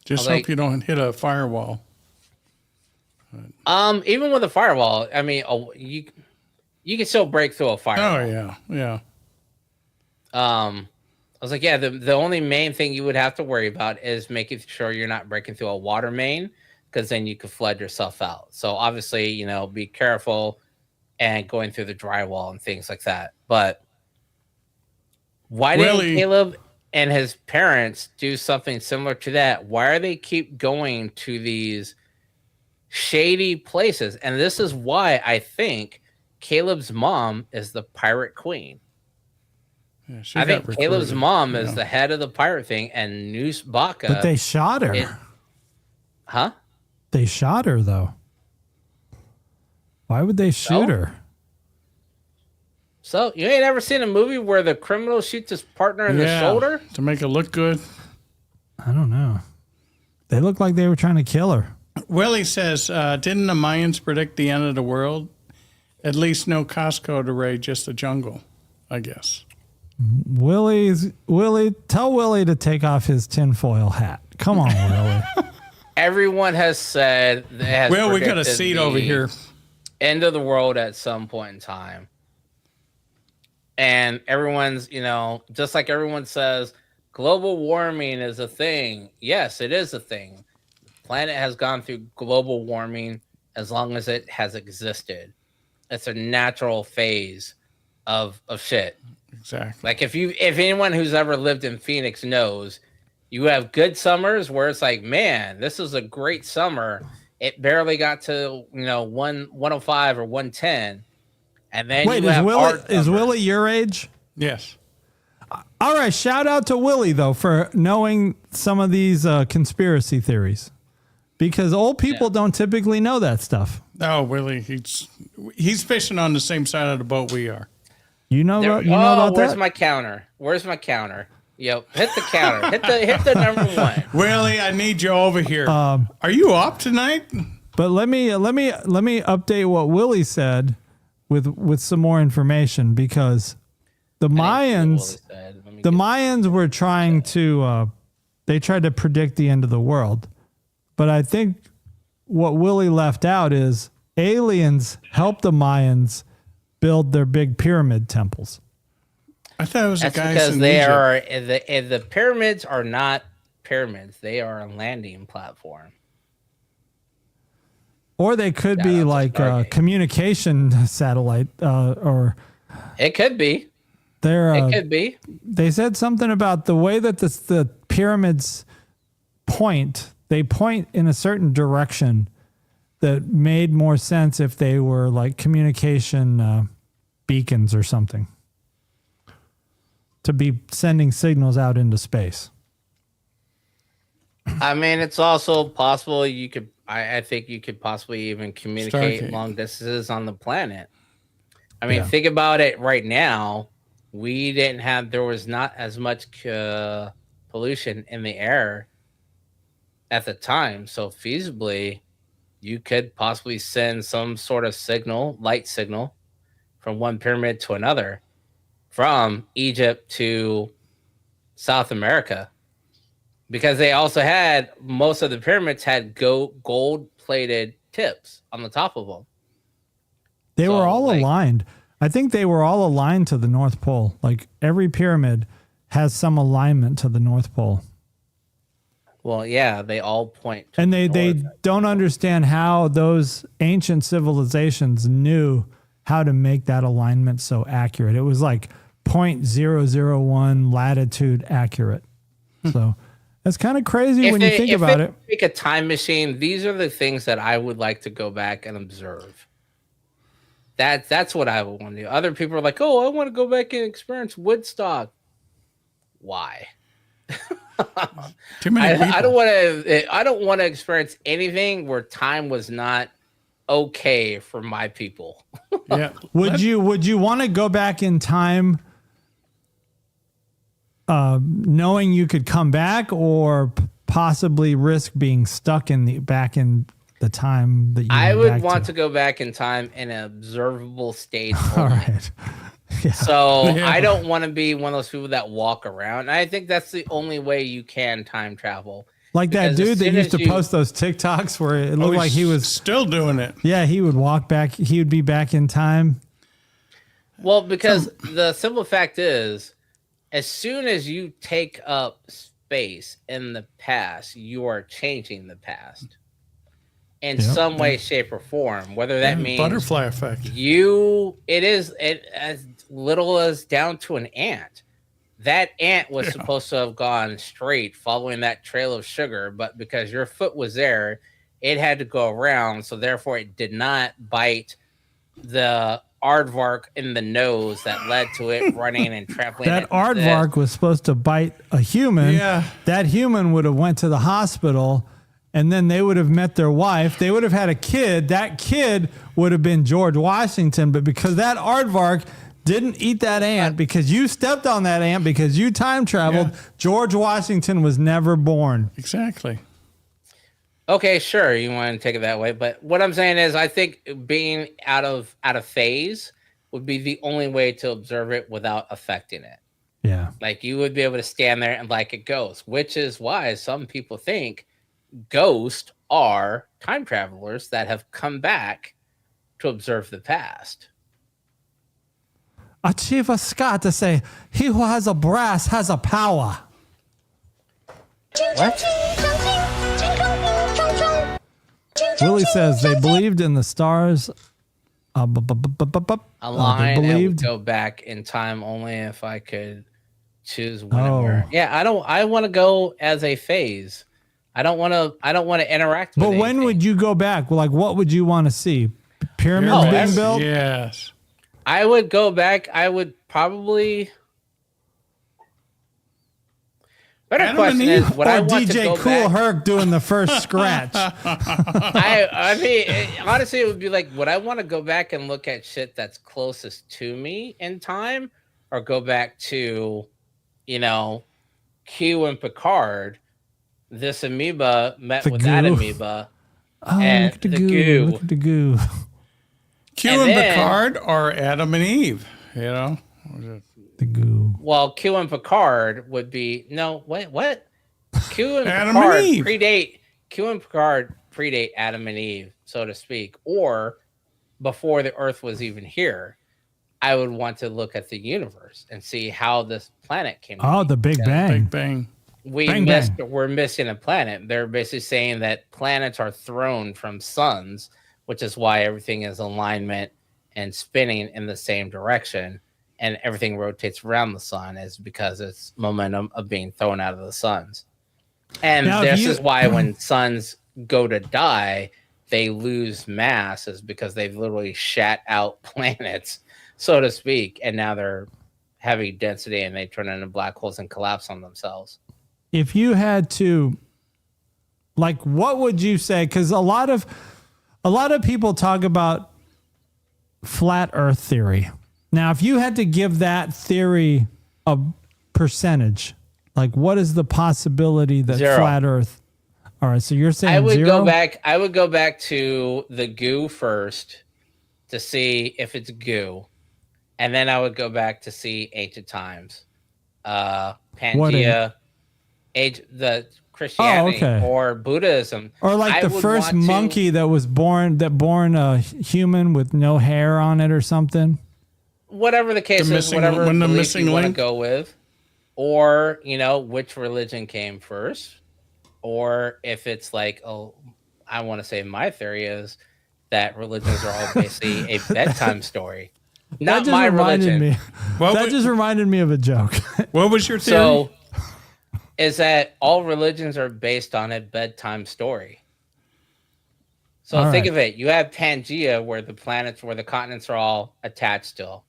Just hope you don't hit a firewall. Even with a firewall, I mean, you can still break through a firewall. Oh yeah. I was like, yeah, the only main thing you would have to worry about is making sure you're not breaking through a water main, because then you could flood yourself out. So obviously, be careful. and going through the drywall and things like that. But why didn't Caleb and his parents do something similar to that? Why are they keep going to these shady places? And this is why I think Caleb's mom is the pirate queen. Yeah, I think Caleb's mom is the head of the pirate thing, and Noose Baka. But they shot her. Huh? They shot her, though. Why would they shoot her? So you ain't ever seen a movie where the criminal shoots his partner in the shoulder to make it look good? I don't know. They looked like they were trying to kill her. Willie says, didn't the Mayans predict the end of the world? At least no Costco to raid, just the jungle, I guess. Tell Willie to take off his tinfoil hat. Come on, Willie. Everyone has said well, we got a seat over here. End of the world at some point in time. And everyone's, just like everyone says, global warming is a thing. Yes, it is a thing. The planet has gone through global warming as long as it has existed. It's a natural phase of shit. Exactly. Like if anyone who's ever lived in Phoenix knows, you have good summers where it's like, man, this is a great summer. It barely got to 105 or 110, and then wait, is Willie your age? Yes. All right, shout out to Willie though for knowing some of these conspiracy theories, because old people don't typically know that stuff. Oh, Willie, he's fishing on the same side of the boat we are. You know about that? Where's my counter? Yep, hit the counter. hit the number one. Willie, I need you over here. Are you up tonight? But let me update what Willie said with some more information, because the Mayans were trying to they tried to predict the end of the world. But I think what Willie left out is aliens helped the Mayans build their big pyramid temples. I thought it was That's the guys because in they Egypt. are the pyramids are not pyramids. They are a landing platform. Or they could be like a communication satellite, or it could be. It could be. They said something about the way that the pyramids point. They point in a certain direction that made more sense if they were like communication beacons or something, to be sending signals out into space. I mean, it's also possible you could. I think you could possibly even communicate long distances on the planet. I mean, think about it right now. There was not as much pollution in the air at the time. So feasibly, you could possibly send some sort of light signal from one pyramid to another, from Egypt to South America. Because they also had, most of the pyramids had gold-plated tips on the top of them. They were all aligned. I think they were all aligned to the North Pole. Like every pyramid has some alignment to the North Pole. Well, yeah, they all point to and they don't understand how those ancient civilizations knew how to make that alignment so accurate. It was like 0.001 latitude accurate. So that's kind of crazy when you think about it. Make a time machine. These are the things that I would like to go back and observe. That's what I would want to do. Other people are like, "Oh, I want to go back and experience Woodstock." Why? Too many people. I don't want to experience anything where time was not okay for my people. Yeah. Would you want to go back in time, knowing you could come back, or possibly risk being stuck in the time that you? I would want to go back in time in an observable state. All right. Yeah. So I don't want to be one of those people that walk around. I think that's the only way you can time travel. Like that dude that used to post those TikToks where it looked like he was still doing it. Yeah, he would walk back. He would be back in time. Well, because the simple fact is, as soon as you take up space in the past, you are changing the past. in some way, shape, or form. Whether that means butterfly effect. It is as little as down to an ant. That ant was supposed to have gone straight following that trail of sugar, but because your foot was there, it had to go around. So therefore, it did not bite the aardvark in the nose that led to it running and trampling. That aardvark was supposed to bite a human. Yeah. That human would have went to the hospital, and then they would have met their wife. They would have had a kid. That kid would have been George Washington, but because that aardvark didn't eat that ant, because you stepped on that ant, because you time traveled, George Washington was never born. Exactly. Okay, sure, you want to take it that way, but what I'm saying is, I think being out of phase would be the only way to observe it without affecting it. Yeah, like you would be able to stand there and like a ghost, which is why some people think ghosts are time travelers that have come back to observe the past. Achieva Scott to say, he who has a brass has a power. What? Willie says they believed in the stars. A line they that would believed. go back in time only if I could choose when and where. Yeah, I want to go as a phase. I don't want to interact with But when anything. would you go back? Like, what would you want to see? Pyramids being built? Yes. I would go back. I would probably. Better Adam question and is, Eve? would Or I want to DJ go Cool back? Herc doing the first scratch? I mean, honestly, it would be like, would I want to go back and look at shit that's closest to me in time, or go back to, Q and Picard? This amoeba met The with that goo. amoeba, Oh, and look at the the goo. goo. Look at the goo. Q And and then- Picard are Adam and Eve, The goo. Well, Q and Picard would be what? Q and Adam Picard and Eve. predate Adam and Eve, so to speak, or before the Earth was even here. I would want to look at the universe and see how this planet came. Oh, the Big Bang. Big Bang. We're missing a planet. They're basically saying that planets are thrown from suns, which is why everything is alignment and spinning in the same direction, and everything rotates around the sun is because it's momentum of being thrown out of the suns. And Now, this is why when suns go to die, they lose mass, is because they've literally shat out planets, so to speak, and now they're heavy density and they turn into black holes and collapse on themselves. If you had to, like, what would you say? Because a lot of people talk about flat Earth theory. Now, if you had to give that theory a percentage, like, what is the possibility that 0. flat Earth? All right, so you're saying I would 0? go back. I would go back to the goo first to see if it's goo, and then I would go back to see ancient times, Pangea, the Christianity or Buddhism, or like I the would first want to- monkey that was born a human with no hair on it or something. whatever the case is, whatever when the belief missing you want to link. go with, or which religion came first, or if it's like, I want to say my theory is that religions are all basically a bedtime story. Not my religion. That just reminded me of a joke. What was your theory? So, is that all religions are based on a bedtime story? So All think right. of it. You have Pangea, where the continents are all attached still,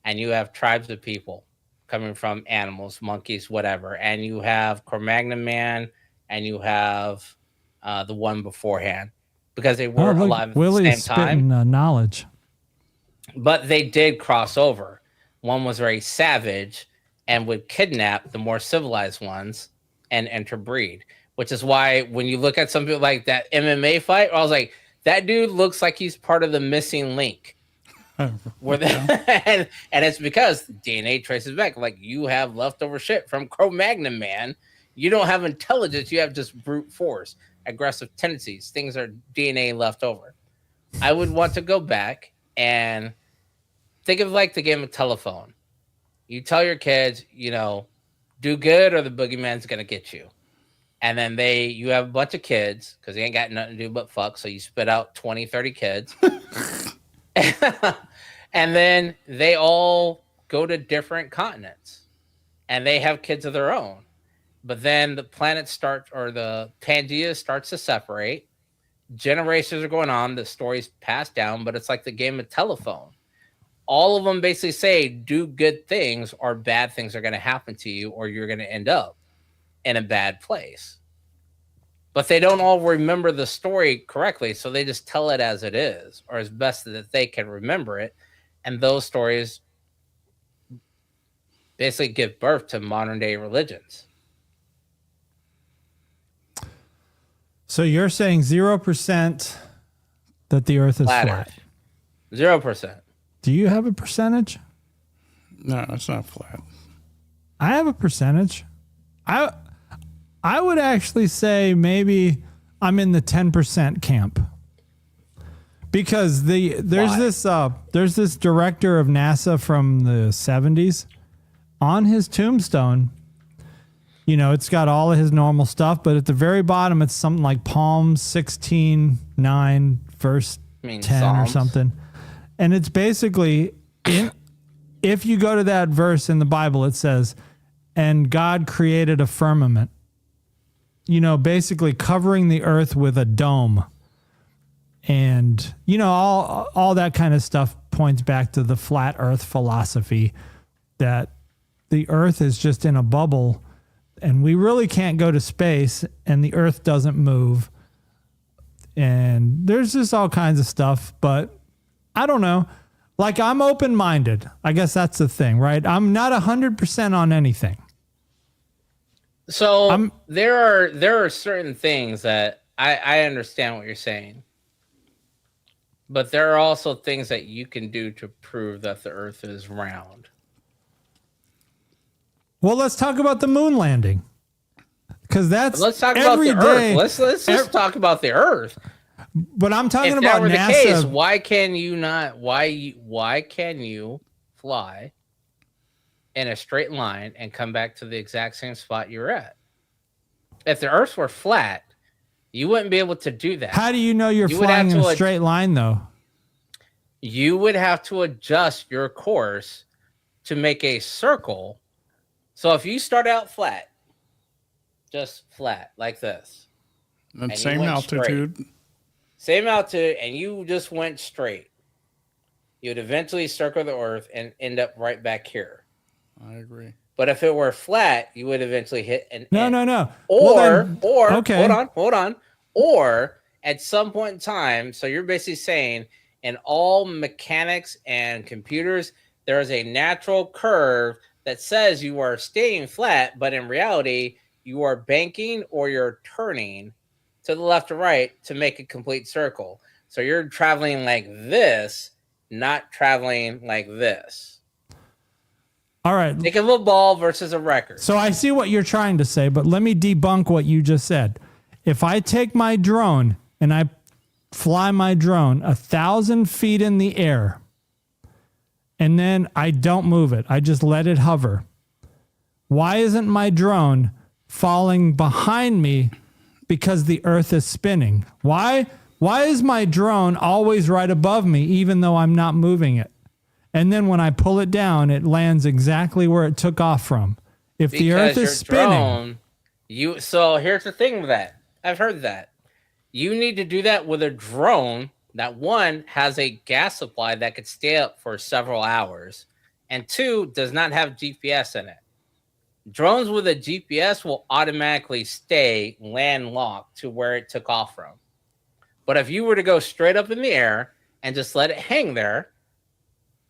and you have tribes of people coming from animals, monkeys, whatever, and you have Cro-Magnon Man, and you have the one beforehand, because they were alive at the Willie's same time. spitting knowledge. But they did cross over. One was very savage and would kidnap the more civilized ones and interbreed, which is why when you look at some people like that MMA fight, I was like, that dude looks like he's part of the missing link. And it's because DNA traces back. Like, you have leftover shit from Cro-Magnon Man. You don't have intelligence. You have just brute force, aggressive tendencies. Things are DNA left over. I would want to go back and think of like the game of telephone. You tell your kids, do good or the boogeyman's going to get you. And then you have a bunch of kids because they ain't got nothing to do but fuck. So you spit out 20, 30 kids. And then they all go to different continents and they have kids of their own. But then the planet the Pangea starts to separate. Generations are going on. The story's passed down, but it's like the game of telephone. All of them basically say, do good things or bad things are going to happen to you or you're going to end up in a bad place. But they don't all remember the story correctly, so they just tell it as it is or as best that they can remember it. And those stories basically give birth to modern day religions. So you're saying 0% that the Earth is flat? 0%. Do you have a percentage? No, it's not flat. I have a percentage. I would actually say maybe I'm in the 10% camp. Because there's this director of NASA from the 70s. On his tombstone, you know, it's got all of his normal stuff, but at the very bottom, it's something like Psalm 16:9, verse 10 Psalms? or something. And it's basically, if you go to that verse in the Bible, it says, and God created a firmament, you know, basically covering the earth with a dome. And, you know, all that kind of stuff points back to the flat earth philosophy that the earth is just in a bubble and we really can't go to space and the earth doesn't move. And there's just all kinds of stuff, but I don't know. Like, I'm open-minded. I guess that's the thing, right? I'm not 100% on anything. So there are certain things that I understand what you're saying. But there are also things that you can do to prove that the earth is round. Well, let's talk about the moon landing. Because that's let's talk about the day, earth. Let's just talk about the earth. But I'm talking if about that were NASA. The case, why can you not? Why can you fly in a straight line and come back to the exact same spot you're at? If the Earth were flat, you wouldn't be able to do that. How do you know you're flying in a straight line, though? You would have to adjust your course to make a circle. So if you start out flat, just flat like this, and same altitude. Same altitude, and you just went straight, you'd eventually circle the Earth and end up right back here. I agree. But if it were flat, you would eventually hit an end. No. Or okay. Hold on. Or at some point in time, so you're basically saying in all mechanics and computers, there is a natural curve that says you are staying flat, but in reality, you are banking or you're turning to the left or right to make a complete circle. So you're traveling like this, not traveling like this. All right. Think of a ball versus a record. So I see what you're trying to say, but let me debunk what you just said. If I take my drone and I fly my drone 1,000 feet in the air and then I don't move it, I just let it hover, why isn't my drone falling behind me because the earth is spinning? Why is my drone always right above me even though I'm not moving it? And then when I pull it down, it lands exactly where it took off from. If the earth is spinning. So here's the thing with that. I've heard that. You need to do that with a drone that, one, has a gas supply that could stay up for several hours, and two, does not have GPS in it. Drones with a GPS will automatically stay landlocked to where it took off from. But if you were to go straight up in the air and just let it hang there,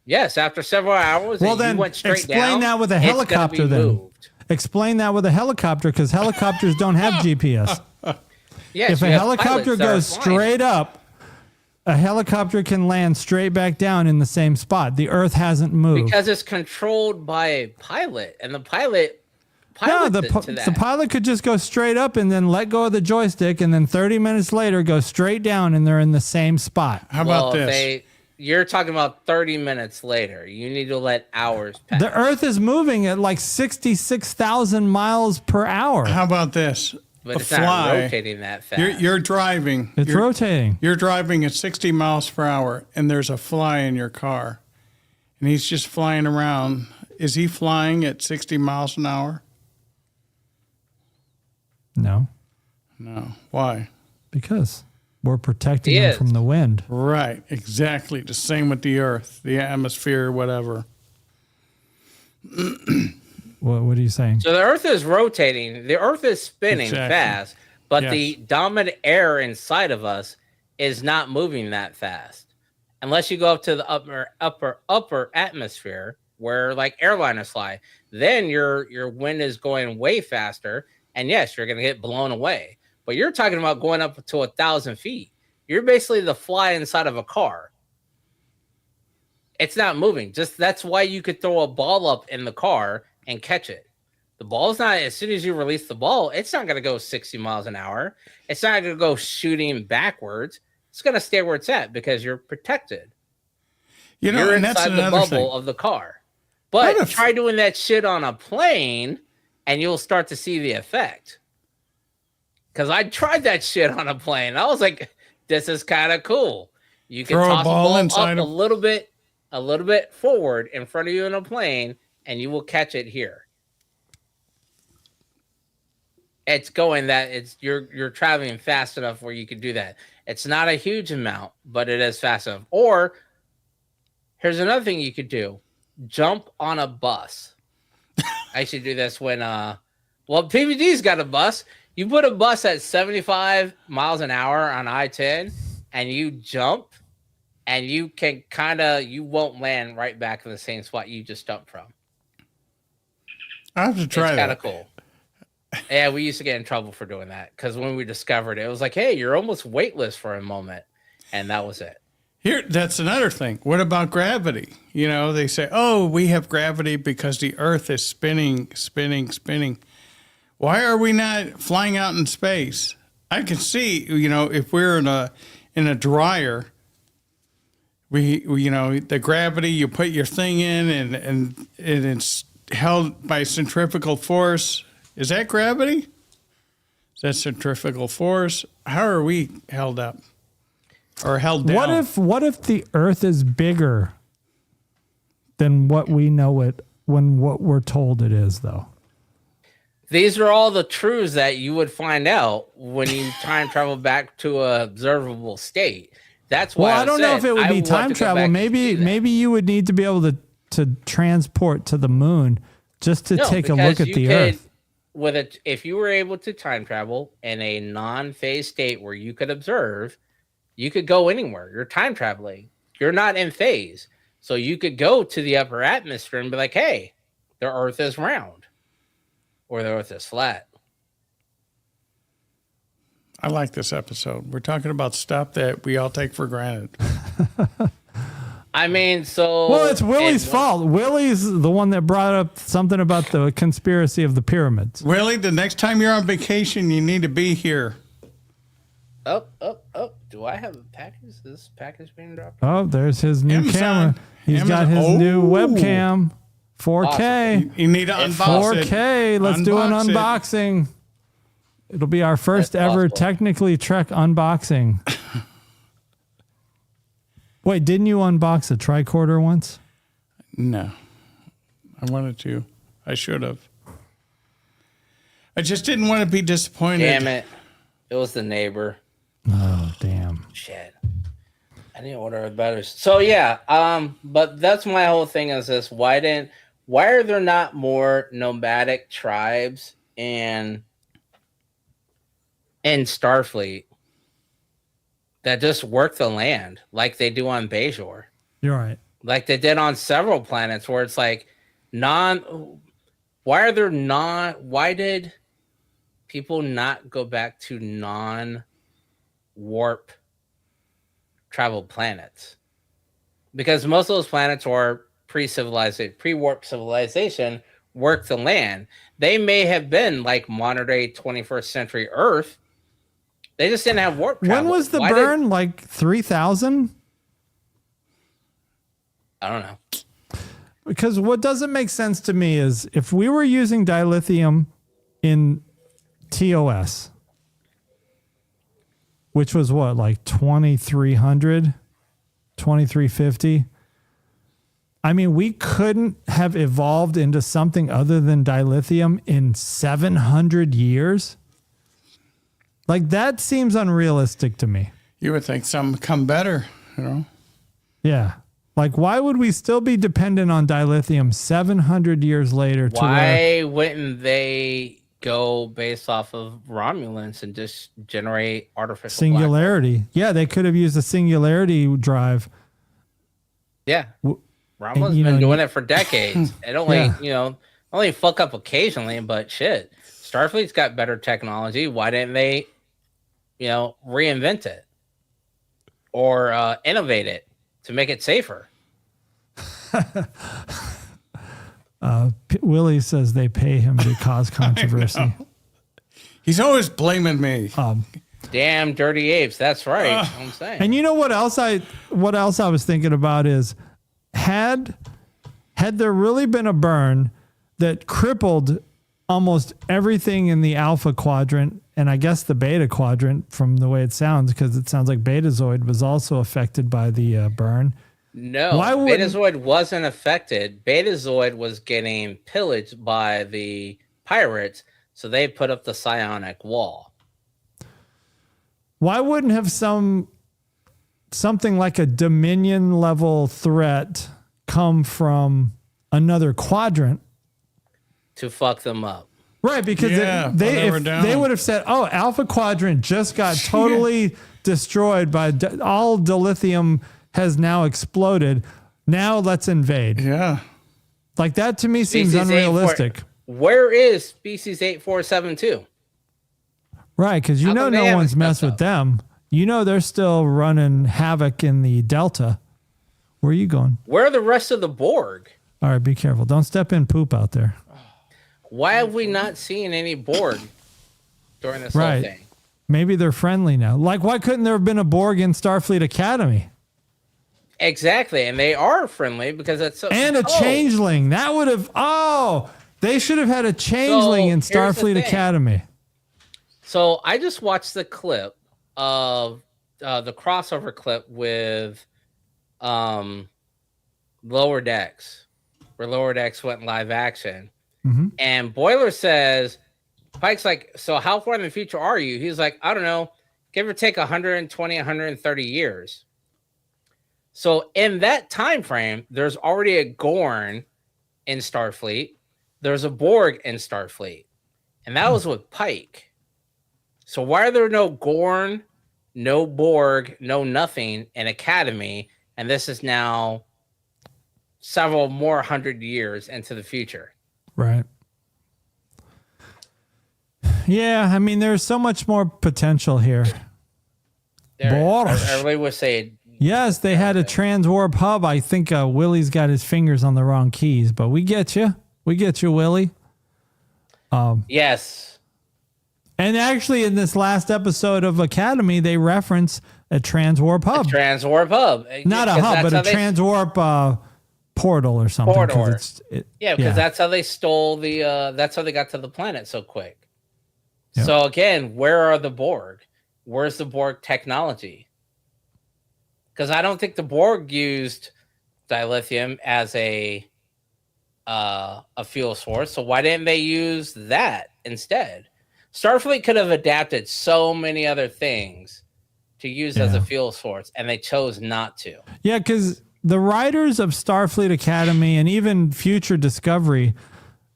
yes, after several hours, well, then you went straight explain down, that with a helicopter then. Moved. Explain that with a helicopter, because helicopters don't have GPS. Yes, if a helicopter goes straight up, a helicopter can land straight back down in the same spot. The earth hasn't moved. Because it's controlled by a pilot, and the pilot the pilot could just go straight up and then let go of the joystick, and then 30 minutes later go straight down, and they're in the same spot. How about this? You're talking about 30 minutes later. You need to let hours pass. The earth is moving at like 66,000 miles per hour. How about this? But a it's fly. not rotating that fast. You're driving. It's rotating. You're driving at 60 miles per hour, and there's a fly in your car, and he's just flying around. Is he flying at 60 miles an hour? No, Why? because we're protecting him from the wind. Right, exactly. The same with the Earth, the atmosphere, whatever. What are you saying? So the Earth is rotating. The Earth is spinning fast, but the dominant air inside of us is not moving that fast. Unless you go up to the upper atmosphere where like airliners fly, then your wind is going way faster. And yes, you're going to get blown away. But you're talking about going up to 1,000 feet. You're basically the fly inside of a car. It's not moving. Just that's why you could throw a ball up in the car and catch it. The ball's not, as soon as you release the ball, it's not going to go 60 miles an hour. It's not going to go shooting backwards. It's going to stay where it's at because you're protected. You're inside the bubble of the car. But try doing that shit on a plane and you'll start to see the effect. Because I tried that shit on a plane. I was like, this is kind of cool. You can toss a ball up a little bit forward in front of you in a plane, and you will catch it here. It's going that you're traveling fast enough where you can do that. It's not a huge amount, but it is fast enough. Or here's another thing you could do: jump on a bus. I should do this when PVG's got a bus. You put a bus at 75 miles an hour on I-10 and you jump, and you can you won't land right back in the same spot you just jumped from. I have to try that. It's kind of cool. Yeah, we used to get in trouble for doing that because when we discovered it, it was like, hey, you're almost weightless for a moment. And that was it. That's another thing. What about gravity? They say, oh, we have gravity because the Earth is spinning. Why are we not flying out in space? I can see, if we're in a dryer, the gravity, you put your thing in and it's held by centrifugal force. Is that gravity? Is that centrifugal force? How are we held up or held down? What if the Earth is bigger than what we know it when what we're told it is, though? These are all the truths that you would find out when you time travel back to a observable state. That's why. Well, I don't know if it would be time travel. Maybe you would need to be able to transport to the moon just to take a look at the Earth. If you were able to time travel in a non-phase state where you could observe, you could go anywhere. You're time traveling. You're not in phase, so you could go to the upper atmosphere and be like, "Hey, the Earth is round." Or the Earth is flat. I like this episode. We're talking about stuff that we all take for granted. I mean, so... Well, it's Willie's fault. Willie's the one that brought up something about the conspiracy of the pyramids. Willie, the next time you're on vacation, you need to be here. Oh. Do I have a package? Is this package being dropped? Oh, there's his new camera. He's got his new webcam. 4K. Awesome. You need to unbox it. 4K. Let's do an unboxing. It'll be our first ever technically Trek unboxing. Wait, didn't you unbox a tricorder once? No. I wanted to. I should have. I just didn't want to be disappointed. Damn it. It was the neighbor. Oh, damn. Shit. I didn't order better. So yeah, but that's my whole thing is this. Why are there not more nomadic tribes in Starfleet that just work the land like they do on Bajor? You're right. Like they did on several planets where it's like why did people not go back to non-warp travel planets? Because most of those planets are pre-warp civilization work the land. They may have been like modern day 21st century Earth. They just didn't have warp travel. When was the burn? Like 3,000? I don't know. Because what doesn't make sense to me is if we were using dilithium in TOS, which was what, like 2,300, 2,350. I mean, we couldn't have evolved into something other than dilithium in 700 years. Like, that seems unrealistic to me. You would think some come better, you know? Yeah. Like, why would we still be dependent on dilithium 700 years later? Why wouldn't they go based off of Romulans and just generate artificial singularity? Yeah, they could have used a singularity drive. Yeah. Romulans been doing it for decades. It only, only fuck up occasionally, but shit. Starfleet's got better technology. Why didn't they, reinvent it or innovate it to make it safer? Willie says they pay him to cause controversy. He's always blaming me. Damn dirty apes. That's right. I'm saying. And you know what else I was thinking about is, had there really been a burn that crippled almost everything in the Alpha Quadrant, and I guess the Beta Quadrant from the way it sounds, because it sounds like Betazoid was also affected by the burn. No, Betazoid wasn't affected. Betazoid was getting pillaged by the pirates, so they put up the psionic wall. Why wouldn't have something like a Dominion level threat come from another quadrant to fuck them up? Right, because they would have said, "Oh, Alpha Quadrant just got totally destroyed by all dilithium has now exploded. Now let's invade." Yeah, like that to me seems unrealistic. Where is Species 8472? Right, because no one's messed with them. They're still running havoc in the Delta. Where are you going? Where are the rest of the Borg? All right, be careful. Don't step in poop out there. Why have we not seen any Borg during this whole thing? Maybe they're friendly now. Like, why couldn't there have been a Borg in Starfleet Academy? Exactly, and they are friendly because it's so. And a changeling. That would have. Oh, they should have had a changeling in Starfleet Academy. So I just watched the clip of the crossover clip with Lower Decks, where Lower Decks went live action. Mm-hmm. And Boiler says, Pike's like, so how far in the future are you? He's like, I don't know, give or take 120, 130 years. So in that time frame, there's already a Gorn in Starfleet. There's a Borg in Starfleet. And that was with Pike. So why are there no Gorn, no Borg, no nothing in Academy? And this is now several more 100 years into the future. Right. Yeah, I mean, there's so much more potential here. Everybody would say. Yes, they had a transwarp hub. I think Willie's got his fingers on the wrong keys, but we get you. We get you, Willie. Yes. And actually, in this last episode of Academy, they reference a transwarp hub. A transwarp hub. Not a hub, but a transwarp portal or something. Portal. Because that's how they stole the. That's how they got to the planet so quick. Yep. So again, where are the Borg? Where's the Borg technology? Because I don't think the Borg used dilithium as a fuel source. So why didn't they use that instead? Starfleet could have adapted so many other things to use as a fuel source, and they chose not to. Yeah, because the writers of Starfleet Academy and even future Discovery,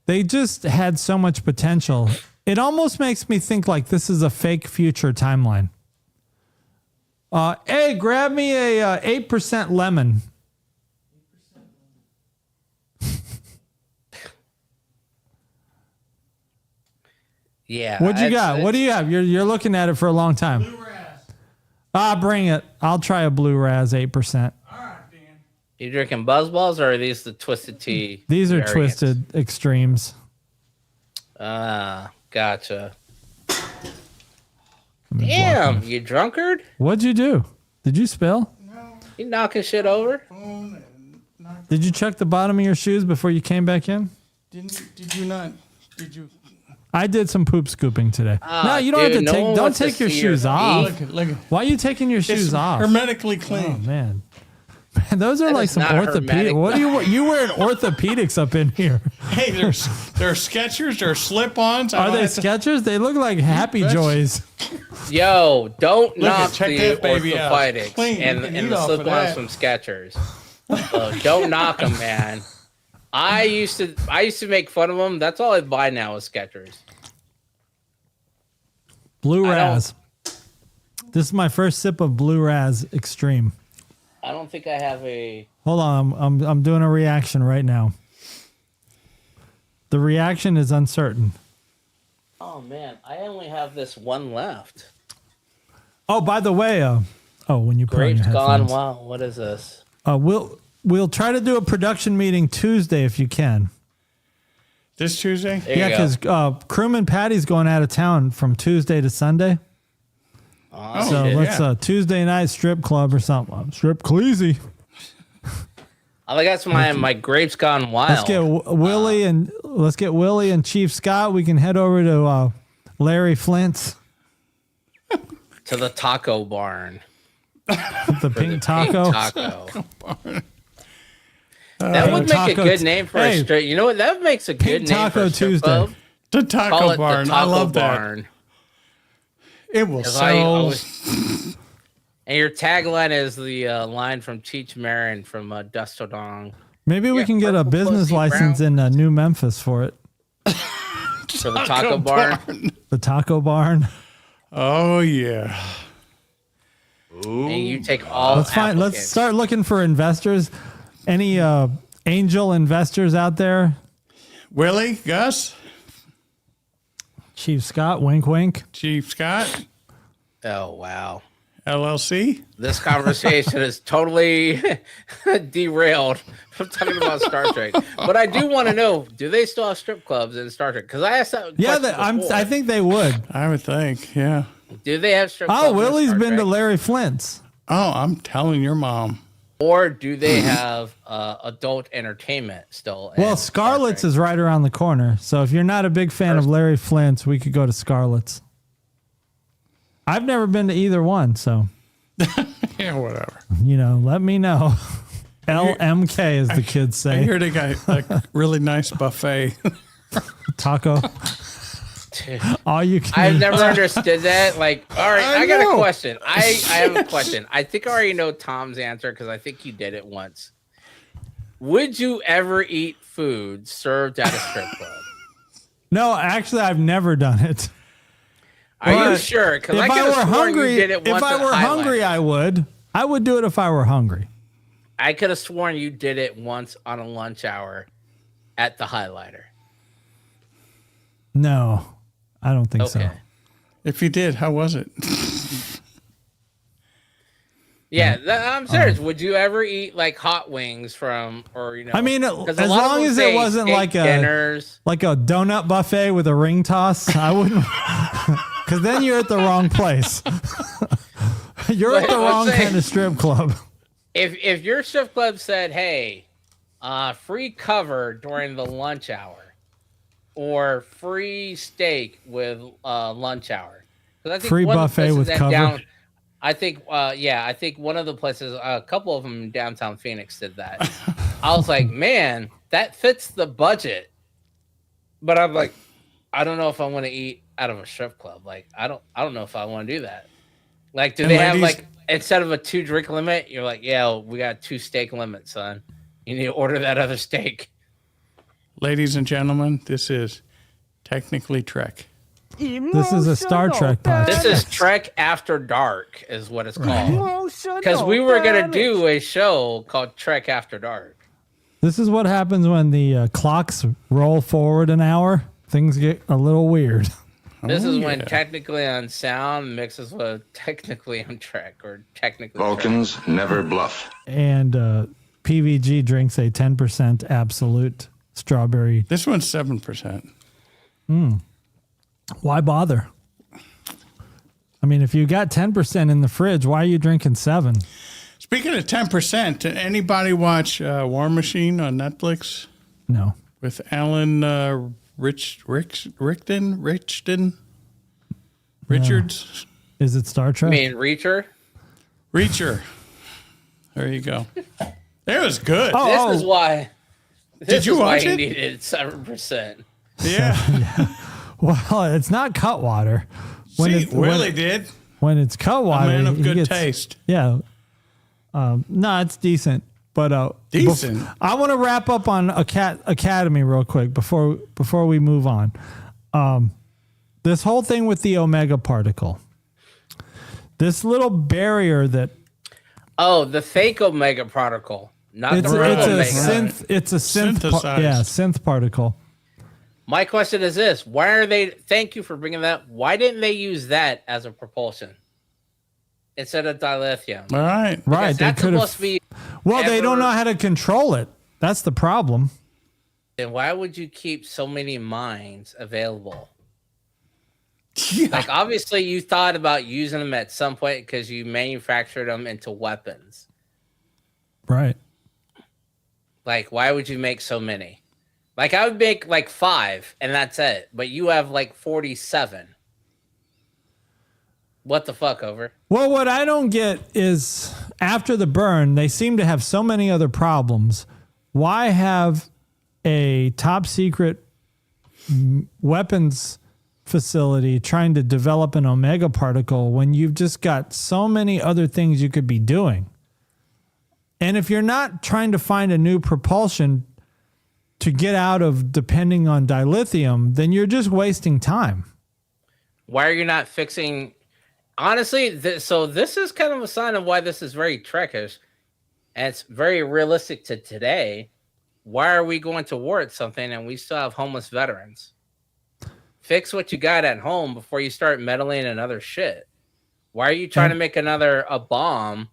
they just had so much potential. It almost makes me think like this is a fake future timeline. Hey, grab me a 8% lemon. Yeah. What you got? What do you have? You're looking at it for a long time. Blue Raz. Bring it. I'll try a Blue Raz 8%. All right, Dan. You drinking Buzzballs or are these the Twisted Tea? These are variants? Twisted Extremes. Gotcha. Damn, you drunkard? What'd you do? Did you spill? No. You knocking shit over? Did you check the bottom of your shoes before you came back in? Did you not? Did you? I did some poop scooping today. No, you don't have to take. Don't take your shoes off. Look, Why are you taking your shoes off? Hermetically Oh clean. man. Man, those are like some orthopedic. hermetic. What are you wearing orthopedics up in here? Hey, there are Skechers, there are slip-ons. Are they Skechers? They look like Happy Joys. Yo, don't knock check the that baby out. orthopedics Clean. and You can eat the off of slip-ons that. from Skechers. Don't knock them, man. I used to make fun of them. That's all I buy now is Skechers. Blue Raz. This is my first sip of Blue Raz Extreme. I don't think I have a. Hold on, I'm doing a reaction right now. The reaction is uncertain. Oh man, I only have this one left. Oh, by the way, when you put on your Grapes gone headphones, wild. What is this? we'll try to do a production meeting Tuesday if you can. This Tuesday? There Yeah, you go. because Crewman Patty's going out of town from Tuesday to Sunday. Oh, So shit. let's Tuesday night strip club or something. Strip Cleasy. I guess my grapes gone wild. Let's get Willie and Chief Scott. We can head over to Larry Flint's, to the taco barn. the pink taco. Taco. That would make a Taco good name for a strip. You know what? That makes a good name Taco for a strip Tuesday. club. The Call Taco it Barn. the I Taco love Barn. that. It will 'Cause sell. And your tagline is the line from Cheech Marin from Dust Till Dawn. Maybe we can get a purple business pussy license brown. in New Memphis for it. For the Taco Barn. The Taco Barn. Oh, yeah. And you take all Let's applicants. start looking for investors. Any angel investors out there? Willie, Gus, Chief Scott, wink, wink. Chief Scott, Oh, wow. LLC. This conversation is totally derailed from talking about Star Trek. But I do want to know, do they still have strip clubs in Star Trek? Because I asked that Yeah, question before. I think they would. I would think, yeah. Do they have strip clubs Oh, in Willie's Star been to Trek? Larry Flint's. Oh, I'm telling your mom. Or do they have adult entertainment still? in Well, Star Scarlett's Trek? is right around the corner. So if you're not a big fan of Larry Flint's, we could go to Scarlett's. I've never been to either one, so Yeah, whatever. let me know. LMK, as the kids I say. hear they got a really nice buffet. Taco. All you can. I've eat. never understood that. Like, all right, I I got a know. question. I have a question. I think I already know Tom's answer because I think you did it once. Would you ever eat food served at a strip club? No, actually, I've never done it. Are you But sure? Because If I I could were have sworn hungry, you did it if once. I at were Highlight. hungry, I would. I would do it if I were hungry. I could have sworn you did it once on a lunch hour at the Highlighter. No, I don't think so. Okay. If you did, how was it? Yeah, I'm serious. Would you ever eat like hot wings from, or I mean, 'cause as a lot of long them as say it wasn't steak like a dinners. donut buffet with a ring toss, I wouldn't. Because then you're at the wrong place. You're at the But wrong let's say- kind of strip club. If your strip club said, "Hey, free cover during the lunch hour," or free steak with lunch hour, 'cause I think Free one of the buffet places with that cover? I think one of the places, a couple of them in downtown Phoenix did that. I was like, man, that fits the budget, but I'm like, I don't know if I want to eat out of a strip club. Like, I don't know if I want to do that. Like, do And they have ladies- like, instead of a 2-drink limit, you're like, yeah, we got 2 steak limit, son. You need to order that other steak. Ladies and gentlemen, this is technically Trek. This is a Star Trek podcast. This is Trek After Dark, is what it's called. Because we were gonna do a show called Trek After Dark. This is what happens when the clocks roll forward an hour. Things get a little weird. This Oh, is when yeah. technically on sound mixes with technically on Trek or technically Vulcans never bluff. And PVG drinks a 10% absolute strawberry. This one's 7%. Why bother? I mean, if you got 10% in the fridge, why are you drinking 7? Speaking of 10%, did anybody watch War Machine on Netflix No. with Alan Richards? Is it Star I Trek? mean, Reacher. Reacher. There you go. That was good. This is why. Did you watch he it? needed 7%. Yeah. Well, it's not Cutwater. Willie did. When it's Cutwater, A man of he good gets- taste. Yeah. No, it's decent. But Decent? I want to wrap up on Academy real quick before we move on. This whole thing with the Omega particle. This little barrier that Oh, the fake Omega particle, not the real Omega. it's a synth Synthesized. synth particle. My question is this: why are they? Thank you for bringing that. Why didn't they use that as a propulsion instead of dilithium? All right. Because They that's could supposed have. to be. Well, they don't ever- know how to control it. That's the problem. Then why would you keep so many mines available? Yeah. Like, obviously, you thought about using them at some point because you manufactured them into weapons. Right. Like, why would you make so many? Like, I would make like 5 and that's it. But you have like 47. What the fuck, over? Well, what I don't get is after the burn, they seem to have so many other problems. Why have a top secret weapons facility trying to develop an Omega particle when you've just got so many other things you could be doing? And if you're not trying to find a new propulsion to get out of depending on dilithium, then you're just wasting time. Why are you not fixing? Honestly, so this is kind of a sign of why this is very Trekish, and it's very realistic to today. Why are we going to war at something and we still have homeless veterans? Fix what you got at home before you start meddling in other shit. Why are you trying to make a bomb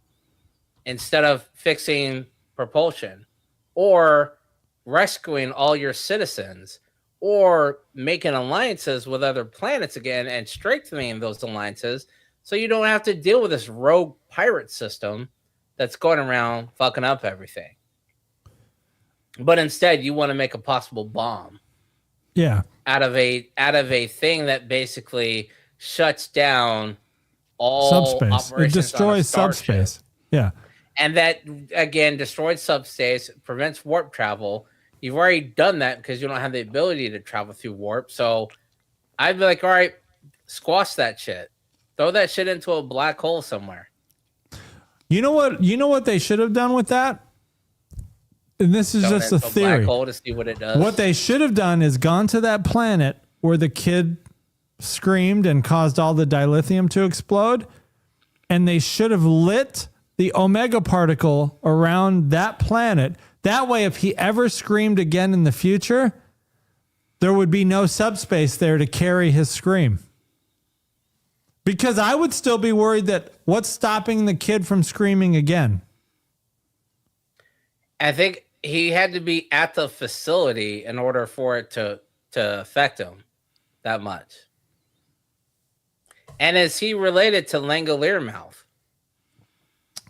instead of fixing propulsion or rescuing all your citizens or making alliances with other planets again and strengthening those alliances so you don't have to deal with this rogue pirate system that's going around fucking up everything? But instead, you want to make a possible bomb. Yeah. Out of a thing that basically shuts down all Subspace. It operations destroys on a starship. subspace. Yeah. And that again destroys subspace, prevents warp travel. You've already done that because you don't have the ability to travel through warp. So I'd be like, all right, squash that shit. Throw that shit into a black hole somewhere. You know what they should have done with that? And this is Throw it just a into theory. black hole to see what it does. What they should have done is gone to that planet where the kid screamed and caused all the dilithium to explode, and they should have lit the Omega particle around that planet. That way, if he ever screamed again in the future, there would be no subspace there to carry his scream. Because I would still be worried that what's stopping the kid from screaming again? I think he had to be at the facility in order for it to affect him that much. And is he related to Langolier-Mouth?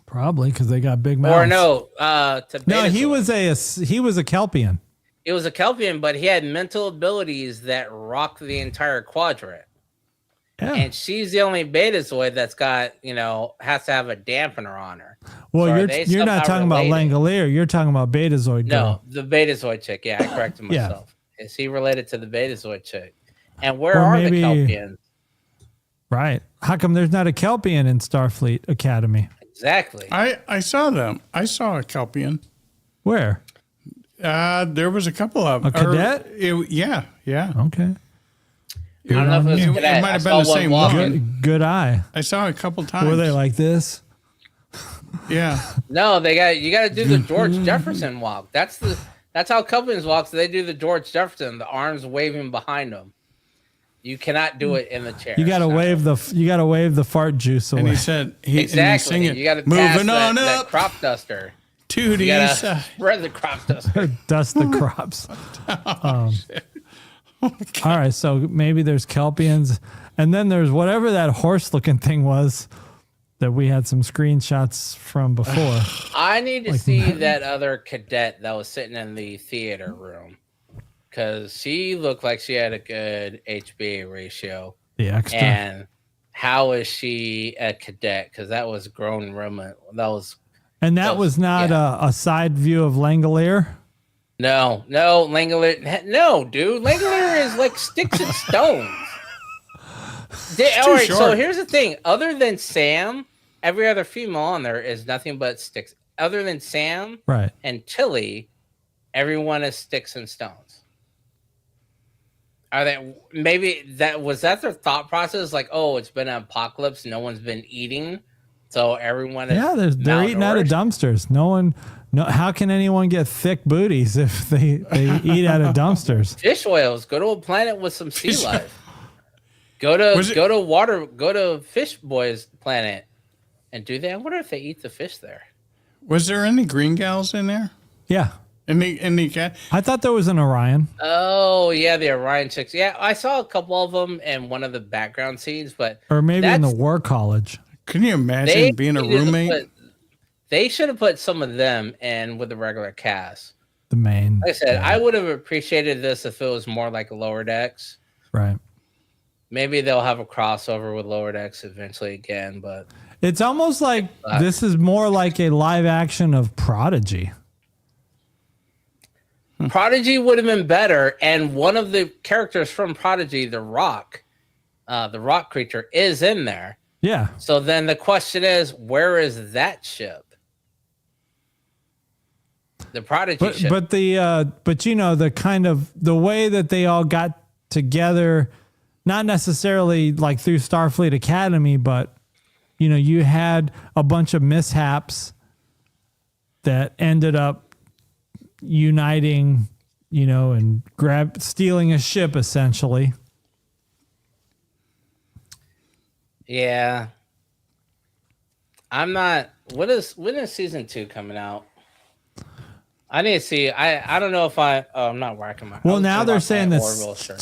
Probably because they got big mouths. Or no, to No, he Betazoid. was a Kelpian. It was a Kelpian, but he had mental abilities that rocked the entire quadrant. Yeah. And she's the only Betazoid that's got, has to have a dampener on her. Well, So are you're they not somehow talking about related? Langolier. You're talking about Betazoid girl. No, the Betazoid chick. Yeah, I corrected Yeah. myself. Is he related to the Betazoid chick? And where Or are maybe- the Kelpians? Right. How come there's not a Kelpian in Starfleet Academy? Exactly. I saw them. I saw a Kelpian. Where? There was a couple of A them. cadet? Yeah. Okay. I don't know if it was It cadet. might I have saw been the one same walking. one. Good eye. I saw a couple times. Were they like this? Yeah. No, you got to do the George Jefferson walk. That's how Kelpians walk. So they do the George Jefferson, the arms waving behind them. You cannot do it in the chair. You got to wave the fart juice away. And he said, Exactly. And he You got to moving pass on that up crop duster. to You the got side. to spread the crop duster. Dust the crops. All right, so maybe there's Kelpians, and then there's whatever that horse-looking thing was that we had some screenshots from before. I need to see that other cadet that was sitting in the theater room. because she looked like she had a good HBA ratio. The extra. And how is she a cadet? Because that was grown woman. That was not a side view of Langolier. No, Langolier. No, dude. Langolier is like sticks and stones. All right, short. so here's the thing. Other than Sam, every other female on there is nothing but sticks. Other than Sam Right. and Tilly, everyone is sticks and stones. Are they maybe that was that their thought process? Like, oh, it's been an apocalypse, no one's been eating, so everyone is they're eating out of dumpsters. How can anyone get thick booties if they eat out of dumpsters? Fish oils. Go to a planet with some sea life. Go to Fish Boy's planet, and do they? I wonder if they eat the fish there. Was there any green gals in there? Yeah. In the cat? I thought there was an Orion. Oh yeah, the Orion chicks. Yeah, I saw a couple of them in one of the background scenes, but Or maybe in the War College. Can you imagine being a roommate? They should have put some of them in with the regular cast. The main. Like I said, I would have appreciated this if it was more like Lower Decks. Right. Maybe they'll have a crossover with Lower Decks eventually again, but It's almost like this is more like a live action of Prodigy. Prodigy would have been better, and one of the characters from Prodigy, the rock creature, is in there. Yeah. So then the question is, where is that ship? The Prodigy ship. But the kind of the way that they all got together, not necessarily like through Starfleet Academy, but you had a bunch of mishaps that ended up uniting, and stealing a ship essentially. Yeah. I'm not. When is season 2 coming out? I need to see. I don't know if I'm not working my. Well, now they're saying that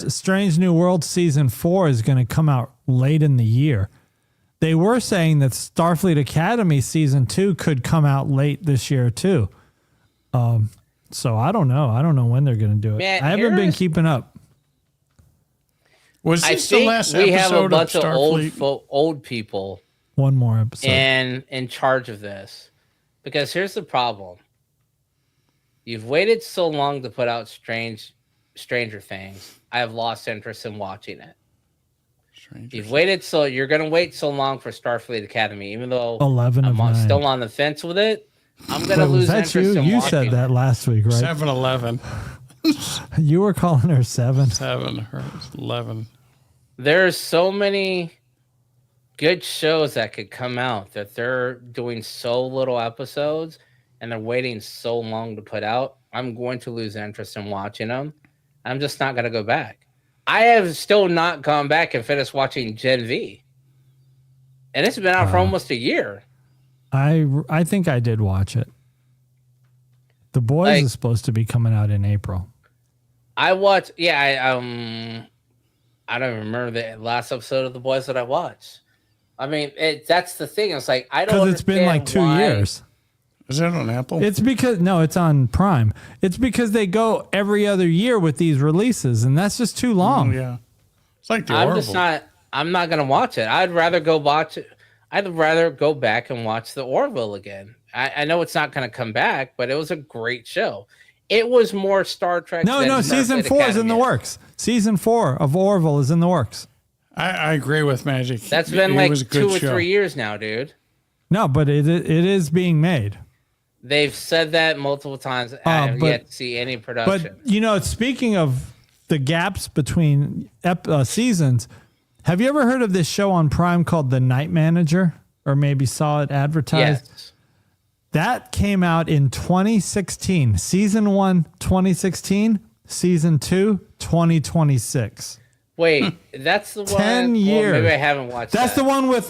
Strange New World season 4 is going to come out late in the year. They were saying that Starfleet Academy season 2 could come out late this year too. So I don't know. I don't know when they're going to do it. Man, I haven't been keeping up. Was this the last episode we have a bunch of of Starfleet? old people One more episode. and in charge of this, because here's the problem. You've waited so long to put out Stranger Things. I have lost interest in watching it. You're going to wait so long for Starfleet Academy, even though 11 of 9. still on the fence with it. I'm going to lose interest in watching. You said that last week, right? 7-11. You were calling her 7. 7 or 11. There's so many good shows that could come out that they're doing so little episodes and they're waiting so long to put out. I'm going to lose interest in watching them. I'm just not going to go back. I have still not gone back and finished watching Gen V. And it's been out for almost a year. I think I did watch it. The Boys is supposed to be coming out in April. I watched, I don't remember the last episode of The Boys that I watched. I mean, that's the thing. It's like, I don't Because it's been like 2 years. Is that on Apple? It's because, no, it's on Prime. It's because they go every other year with these releases, and that's just too long. Yeah. It's like the Orville. I'm not going to watch it. I'd rather go watch it. I'd rather go back and watch the Orville again. I know it's not going to come back, but it was a great show. It was more Star Trek. No, season 4 is in the works. Season 4 of Orville is in the works. I agree with Magic. That's been like 2 or 3 years now, dude. No, but it is being made. They've said that multiple times. I have yet to see any production. But, speaking of the gaps between seasons, have you ever heard of this show on Prime called The Night Manager? Or maybe saw it advertised? Yes. That came out in 2016. Season 1, 2016. Season 2, 2026. Wait, that's the one? 10 years. Well, maybe I haven't watched That's the one with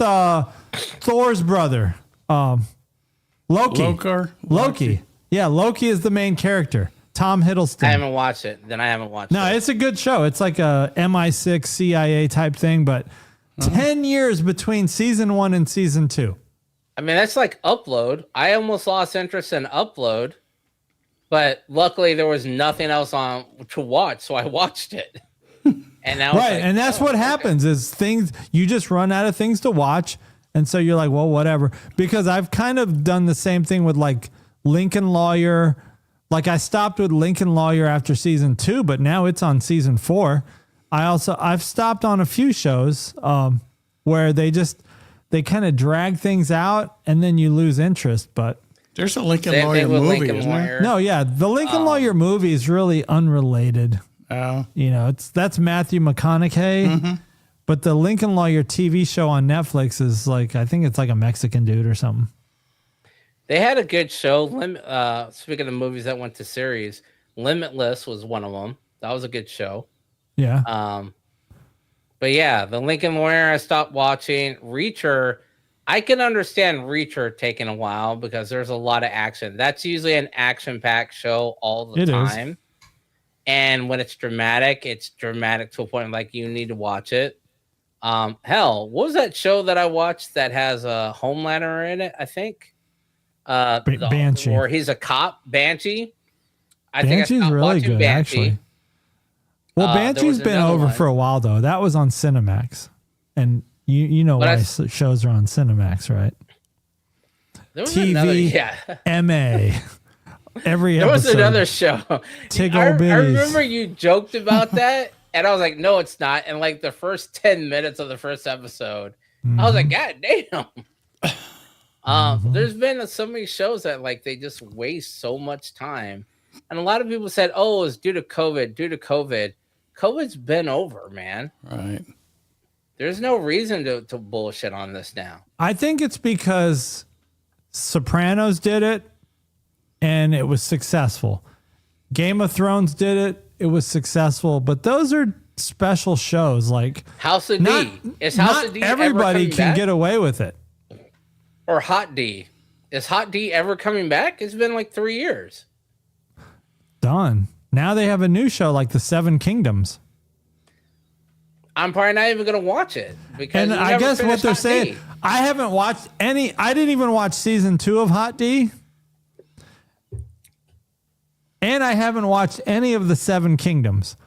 Thor's brother. Loki. Loki. Yeah, Loki is the main character. Tom Hiddleston. I haven't watched it. Then I haven't watched it. No, it's a good show. It's like a MI6 CIA type thing, but 10 years between season 1 and season 2. I mean, that's like Upload. I almost lost interest in Upload But luckily, there was nothing else on to watch, so I watched it. And now, right, and that's what happens is things you just run out of things to watch, and so you're like, well, whatever. Because I've kind of done the same thing with like Lincoln Lawyer. Like I stopped with Lincoln Lawyer after season 2, but now it's on season 4. I've stopped on a few shows where they kind of drag things out, and then you lose interest. But there's a Lincoln Lawyer movie, isn't there? No, yeah, the Lincoln Lawyer movie is really unrelated. Oh. You know, that's Matthew McConaughey, but the Lincoln Lawyer TV show on Netflix is like, I think it's like a Mexican dude or something. They had a good show. Speaking of movies that went to series, Limitless was one of them. That was a good show. Yeah. But yeah, the Lincoln Lawyer I stopped watching. Reacher, I can understand Reacher taking a while because there's a lot of action. That's usually an action-packed show all the time. Is. And when it's dramatic to a point like you need to watch it. Hell, what was that show that I watched that has a Homelander in it? I think Banshee, or he's a cop. Banshee. Banshee's really good, actually. Well, Banshee's been over for a while though. That was on Cinemax, and you know why shows are on Cinemax, right? There was TV, MA. Every there episode. was another show. I remember you joked about that, and I was like, "No, it's not." And like the first 10 minutes of the first episode, I was like, "God damn!" There's been so many shows that like they just waste so much time, and a lot of people said, "Oh, it's due to COVID." Due to COVID, COVID's been over, man. Right. There's no reason to bullshit on this now. I think it's because Sopranos did it. And it was successful. Game of Thrones did it. It was successful. But those are special shows. Like House of D. Is House of D everybody ever can back? get away with it. Or Hot D. Is Hot D ever coming back? It's been like 3 years. Done. Now they have a new show like The Seven Kingdoms. I'm probably not even going to watch it. Because and I guess what they're Hot saying, D. I haven't watched any. I didn't even watch season 2 of Hot D. And I haven't watched any of the Seven Kingdoms.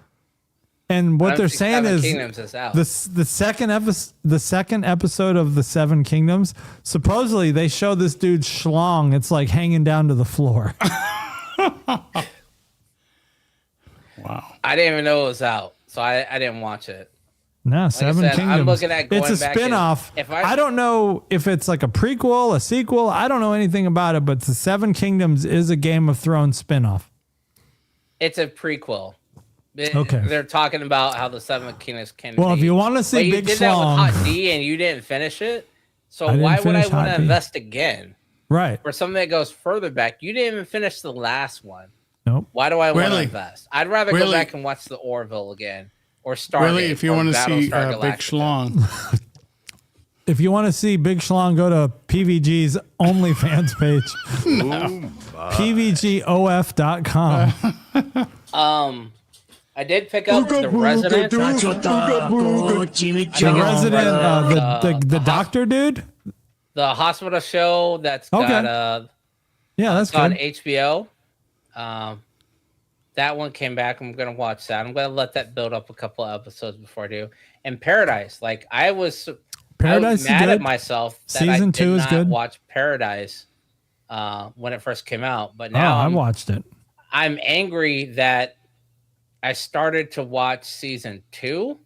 And what they're saying is the second episode of the Seven Kingdoms, supposedly they show this dude schlong. It's like hanging down to the floor. Wow. I didn't even know it was out, so I didn't watch it. No, Seven Kingdoms. I'm looking at going it's a spinoff. I don't know if it's like a prequel, a sequel. I don't know anything about it, but the Seven Kingdoms is a Game of Thrones spinoff. It's a prequel. Okay. They're talking about how the Seven Kingdoms can Well, be. if you want to see Big Schlong. You did that with Hot D and you didn't finish it. So why would I want to invest again? Right. For something that goes further back. You didn't even finish the last one. Nope. Why do I want to invest? I'd rather go back and watch the Orville again. Or Stargate. Really, if you want to see Big Schlong. If you want to see Big Schlong, go to PVG's OnlyFans page. PVGOF.com. I did pick up The Resident. The Resident, the doctor dude? The hospital show that's got that's on good. HBO. That one came back. I'm going to watch that. I'm going to let that build up a couple of episodes before I do. And Paradise. Like, I was mad at myself that Season 2 is not good. Watch Paradise when it first came out. But now I watched it. I'm angry that I started to watch season 2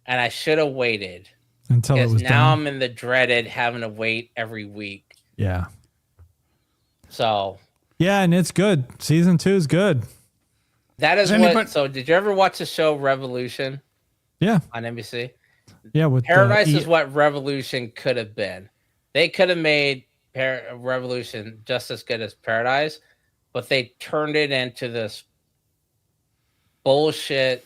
and I should have waited. Until it was now done. I'm in the dreaded having to wait every week. Yeah. So. Yeah, and it's good. Season 2 is good. That is what. So, did you ever watch the show Revolution? Yeah. On NBC. Yeah, with Paradise is what Revolution could have been. They could have made Revolution just as good as Paradise, but they turned it into this bullshit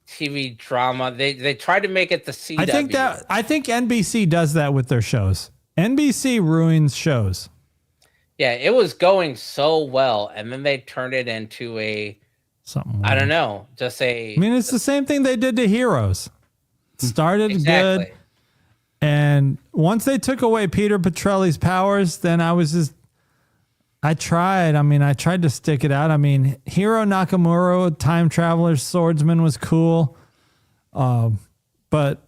TV drama. They tried to make it the CW. I think NBC does that with their shows. NBC ruins shows. Yeah, it was going so well, and then they turned it into something weird. I don't know, just I mean, it's the same thing they did to Heroes. It started good, and once they took away Peter Petrelli's powers, then I I tried. I mean, I tried to stick it out. I mean, Hiro Nakamura, Time Traveler's Swordsman, was cool. But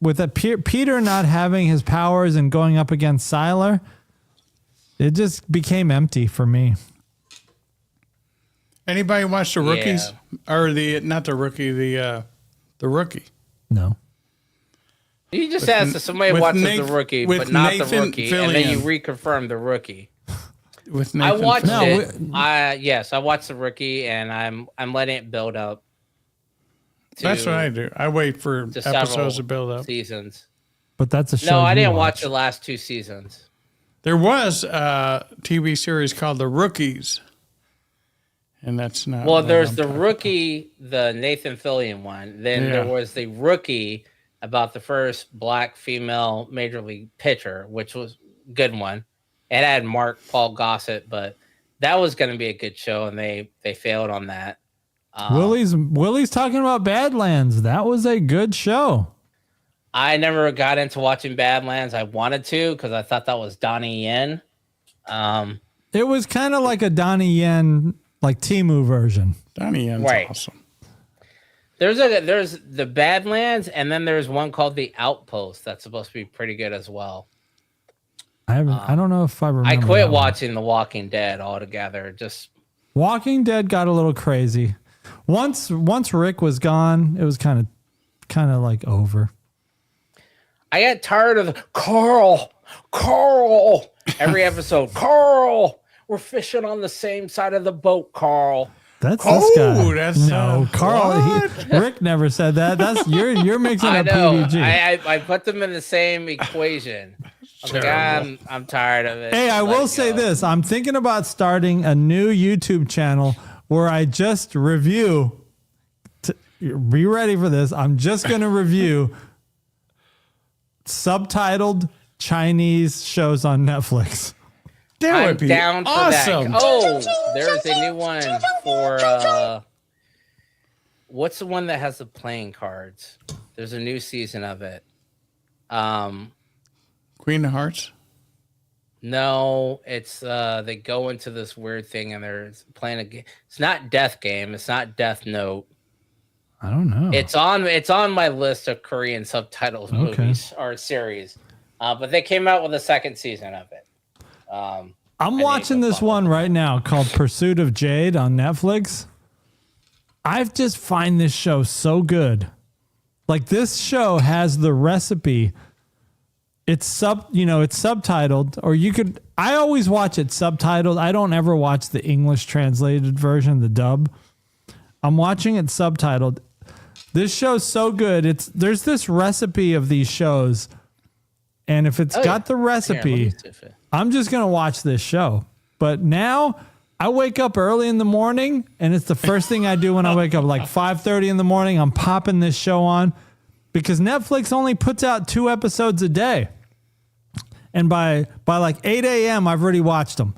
with Peter not having his powers and going up against Sylar, it just became empty for me. Anybody watch the Rookies? Or not the Rookie, the Rookie? No. You just asked if somebody watches the Rookie, but not the Rookie, Fillion. and then you reconfirm the Rookie. With I Nathan watched Fillion. it. Yes, I watched the Rookie, and I'm letting it build up. That's what I do. I wait for to episodes several to build up. seasons. But that's a show. No, I you didn't watch watch the last 2 seasons. There was a TV series called The Rookies, and that's not. Well, what there's I'm the talking Rookie, the Nathan Fillion one. Then there was the Rookie about the first black female major league pitcher, which was a good one. It had Mark Paul Gossett, but that was going to be a good show, and they failed on that. Willie's talking about Badlands. That was a good show. I never got into watching Badlands. I wanted to because I thought that was Donnie Yen. It was kind of like a Donnie Yen, like Temu version. Donnie Yen's Right. awesome. There's the Badlands, and then there's one called The Outpost that's supposed to be pretty good as well. I don't know if I remember. I quit that one. watching The Walking Dead altogether. Just Walking Dead got a little crazy. Once Rick was gone, it was kind of like over. I got tired of Carl. Every episode, Carl. We're fishing on the same side of the boat, Carl. That's this guy. That's No, Carl. Rick never said that. That's you're mixing I up know. PVG. I put them in the same equation. I was like, I'm tired of it. Hey, I Let will it say go. this. I'm thinking about starting a new YouTube channel where I just review. Be ready for this. I'm just going to review subtitled Chinese shows on Netflix. That I'm would be down for awesome. that. Oh, there's a new one for what's the one that has the playing cards? There's a new season of it. Queen of Hearts. No, it's they go into this weird thing and they're playing a game. It's not Death Game. It's not Death Note. I don't know. It's on my list of Korean subtitles movies or series. But they came out with a second season of it. I'm watching this one right now called Pursuit of Jade on Netflix. I just find this show so good. Like, this show has the recipe. It's subtitled, or I always watch it subtitled. I don't ever watch the English translated version, the dub. I'm watching it subtitled. This show's so good. There's this recipe of these shows, and if it's got the recipe, I'm just going to watch this show. But now I wake up early in the morning, and it's the first thing I do when I wake up, like 5:30 in the morning. I'm popping this show on because Netflix only puts out 2 episodes a day. And by like 8 a.m., I've already watched them.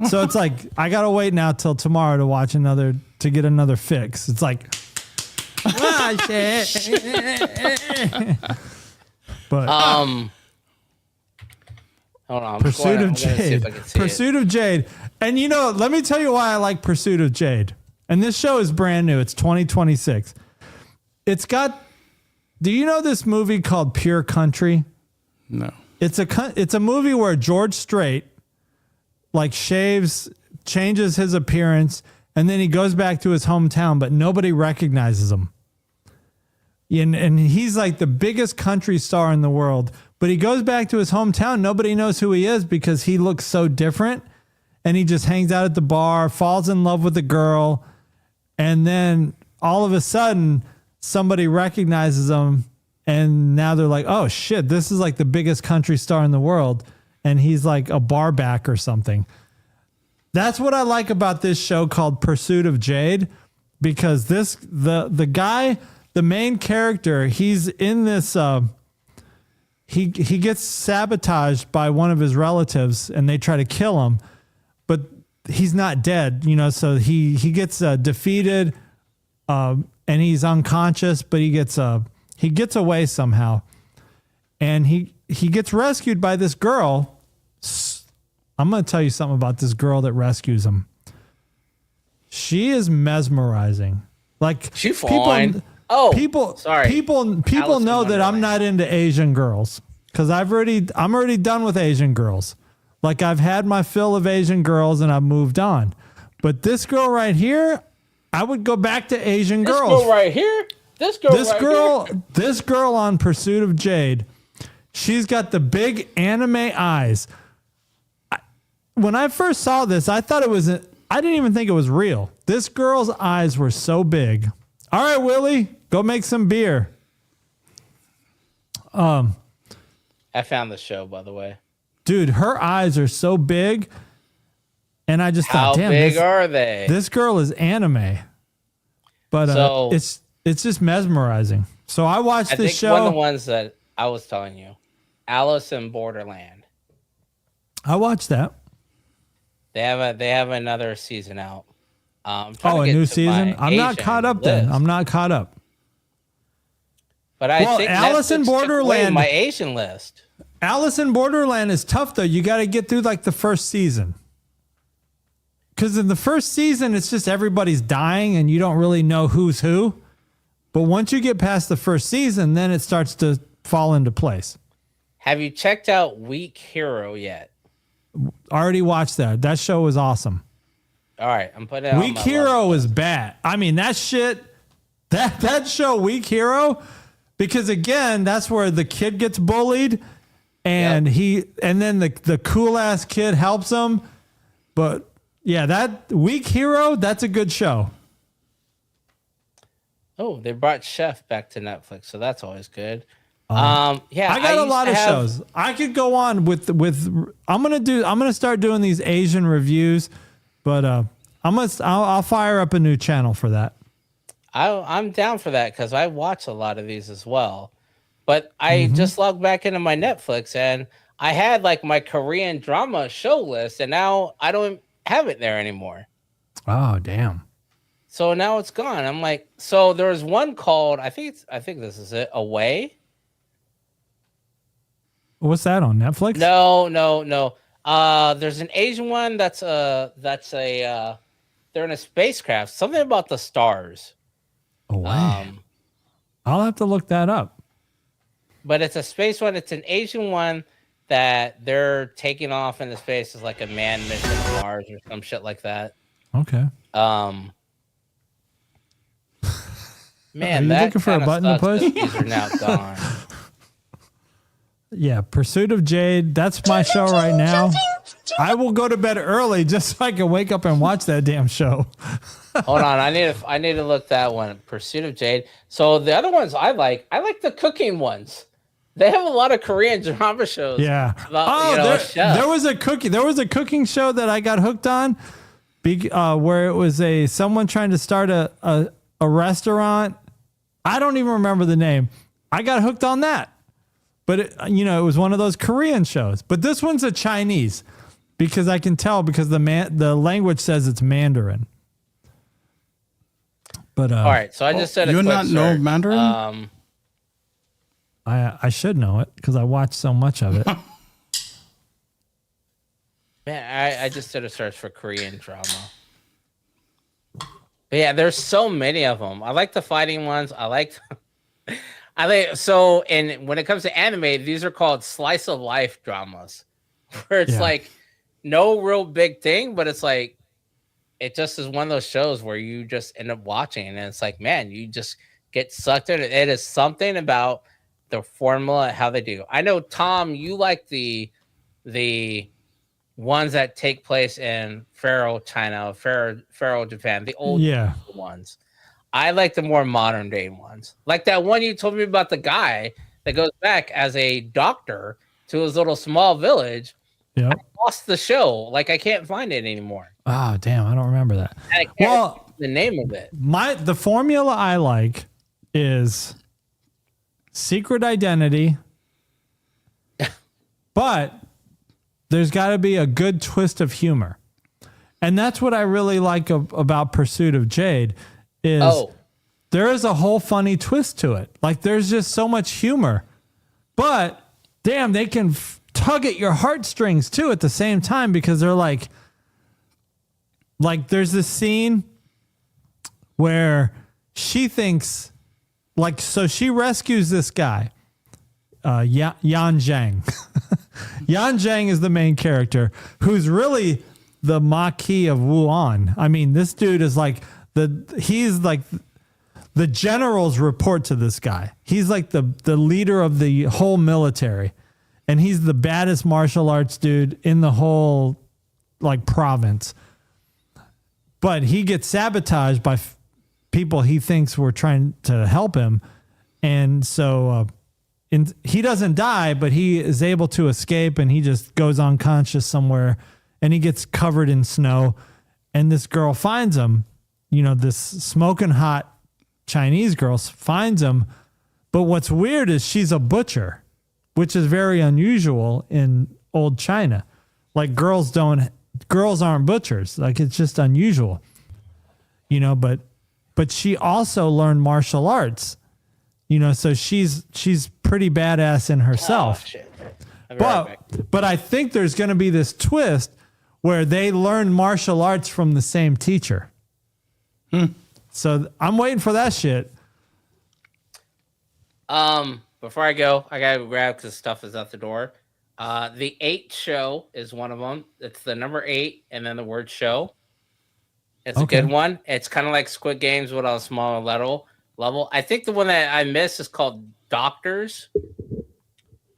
So it's like, I got to wait now till tomorrow to get another fix. It's like, shit. But hold on. Pursuit of Jade. Pursuit of Jade. And let me tell you why I like Pursuit of Jade. And this show is brand new. It's 2026. Do you know this movie called Pure Country? No. It's a movie where George Strait changes his appearance, and then he goes back to his hometown, but nobody recognizes him. And he's like the biggest country star in the world, but he goes back to his hometown. Nobody knows who he is because he looks so different, and he just hangs out at the bar, falls in love with a girl, and then all of a sudden somebody recognizes him, and now they're like, oh shit, this is like the biggest country star in the world, and he's like a bar back or something. That's what I like about this show called Pursuit of Jade, because the guy, the main character, he's in this he gets sabotaged by one of his relatives, and they try to kill him, but he's not dead, so he gets defeated, and he's unconscious, but he gets away somehow, and he gets rescued by this girl, I'm going to tell you something about this girl that rescues him. She is mesmerizing. Like She fine. Sorry. People Alice know in that I'm Wonderland. not into Asian girls because I'm already done with Asian girls. Like I've had my fill of Asian girls and I've moved on. But this girl right here, I would go back to Asian girls. This girl right here. This girl on Pursuit of Jade, she's got the big anime eyes. When I first saw this, I thought I didn't even think it was real. This girl's eyes were so big. All right, Willie, go make some beer. I found the show, by the way. Dude, her eyes are so big. And I just How thought, damn, big are they? this girl is anime. But So- it's just mesmerizing. So I watched I this think show. one of the ones that I was telling you, Alice in Borderland. I watched that. They have another season out. I'm trying Oh, to a get new to season? my I'm not Asian caught up then. list. I'm not caught up. But I Well, think Alice in Netflix took away Borderland- my Asian list. Alice in Borderland is tough though. You got to get through like the first season. Because in the first season, it's just everybody's dying and you don't really know who's who. But once you get past the first season, then it starts to fall into place. Have you checked out Weak Hero yet? Already watched that. That show was awesome. All right, I'm putting it on Weak my Hero list. is bad. I mean, that shit, that show, Weak Hero, because again, that's where the kid gets bullied and and then the cool ass kid helps him. But yeah, that Weak Hero, that's a good show. Oh, they brought Chef back to Netflix, so that's always good. Yeah, I got a used lot to of have- shows. I could go on with I'm gonna start doing these Asian reviews, but I'll fire up a new channel for that. I'm down for that because I watch a lot of these as well. But I Mm-hmm. just logged back into my Netflix and I had like my Korean drama show list, and now I don't have it there anymore. Oh damn. So now it's gone. I'm like, so there was one called I think this is it, Away. What's that on Netflix? No. There's an Asian one that's a they're in a spacecraft. Something about the stars. Away. I'll have to look that up. But it's a space one. It's an Asian one that they're taking off into space as like a manned mission to Mars or some shit like that. Okay. Man, Are you that looking for a kinda button to sucks push? that These are now gone. Yeah, Pursuit of Jade. That's my show right now. I will go to bed early just so I can wake up and watch that damn show. Hold on, I need to look that one. Pursuit of Jade. So the other ones I like the cooking ones. They have a lot of Korean drama shows. Yeah. About, chefs. there was a cooking show that I got hooked on, where it was someone trying to start a restaurant. I don't even remember the name. I got hooked on that, but it was one of those Korean shows. But this one's a Chinese because I can tell because the language says it's Mandarin. But All right, so I just said a you quick not know search. Mandarin? I should know it because I watch so much of it. Man, I just did a search for Korean drama. But yeah, there's so many of them. I like the fighting ones. And when it comes to anime, these are called slice of life dramas, where it's Yeah. like no real big thing, but it's like it just is one of those shows where you just end up watching, and it's like, man, you just get sucked in. It is something about the formula, how they do. I know, Tom, you like the ones that take place in Pharaoh, China, Pharaoh, Japan, the old ones. I like the more modern day ones. Like that one you told me about, the guy that goes back as a doctor to his little small village. Yep. I lost the show. Like I can't find it anymore. Oh, damn. I don't remember that. And I can't Well, remember the name of it. the formula I like is secret identity, but there's got to be a good twist of humor. And that's what I really like about Pursuit of Jade is there is a whole funny twist to it. Like there's just so much humor, but damn, they can tug at your heartstrings too at the same time, because they're like there's this scene where she thinks, like, so she rescues this guy, Yan Zhang. Yan Zhang is the main character, who's really the Maquis of Wuhan. I mean, this dude is like he's like the generals report to this guy. He's like the leader of the whole military, and he's the baddest martial arts dude in the whole like province. But he gets sabotaged by people he thinks were trying to help him. And so he doesn't die, but he is able to escape, and he just goes unconscious somewhere, and he gets covered in snow. And this girl finds him, this smoking hot Chinese girl finds him. But what's weird is she's a butcher, which is very unusual in old China. Like girls aren't butchers. Like it's just unusual, but she also learned martial arts, so she's pretty badass in herself. Oh, shit. But I think there's going to be this twist where they learn martial arts from the same teacher. So I'm waiting for that shit. Before I go, I gotta grab because stuff is out the door. The 8 show is one of them. It's the number 8 and then the word show. It's a good one. It's kind of like Squid Games, but on a smaller level. I think the one that I missed is called Doctors.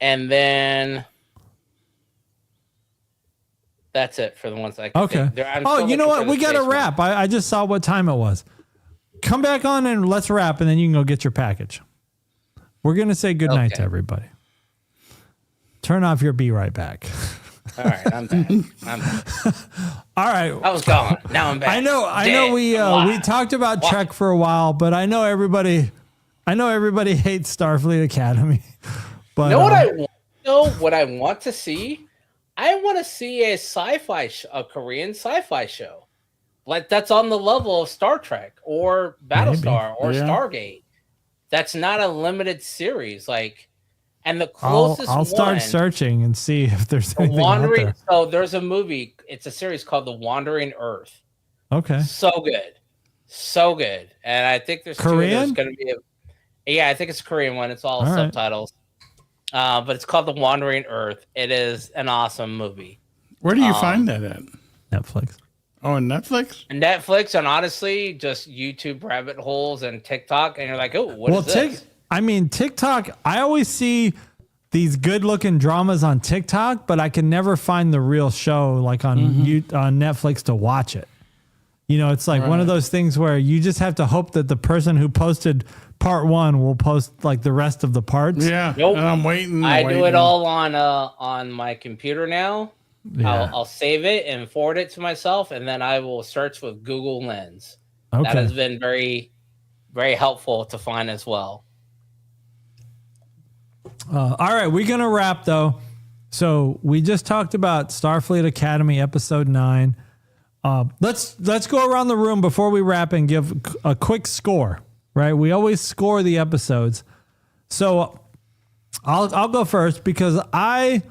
And then that's it for the ones I can think. You know what? We got to wrap. I just saw what time it was. Come back on and let's wrap, and then you can go get your package. We're going to say goodnight to everybody. Turn off your Be Right Back. All right, I'm back. All right. I was gone. Now I'm back. I know we talked about Trek for a while, but I know everybody hates Starfleet Academy. But what I want to see? I want to see a Korean sci-fi show. Like that's on the level of Star Trek or Battlestar or Stargate. That's not a limited series. And the closest I'll start searching and see if there's anything out there. So there's a movie. It's a series called The Wandering Earth. Okay. So good. And I think there's Korean. Going to be I think it's a Korean one. It's all subtitles. But it's called The Wandering Earth. It is an awesome movie. Where do you find that at? Netflix. Oh, on Netflix? Netflix, and honestly, just YouTube rabbit holes and TikTok, and you're like, oh, what is this? TikTok, I always see these good-looking dramas on TikTok, but I can never find the real show like on Netflix to watch it. It's like one of those things where you just have to hope that the person who posted part 1 will post like the rest of the parts. Yeah, nope. And I'm waiting. I do it all on my computer now. Yeah. I'll save it and forward it to myself, and then I will search with Google Lens. Okay. That has been very, very helpful to find as well. All right, we're gonna wrap though. So we just talked about Starfleet Academy episode 9. Let's go around the room before we wrap and give a quick score. Right, we always score the episodes. So I'll go first because I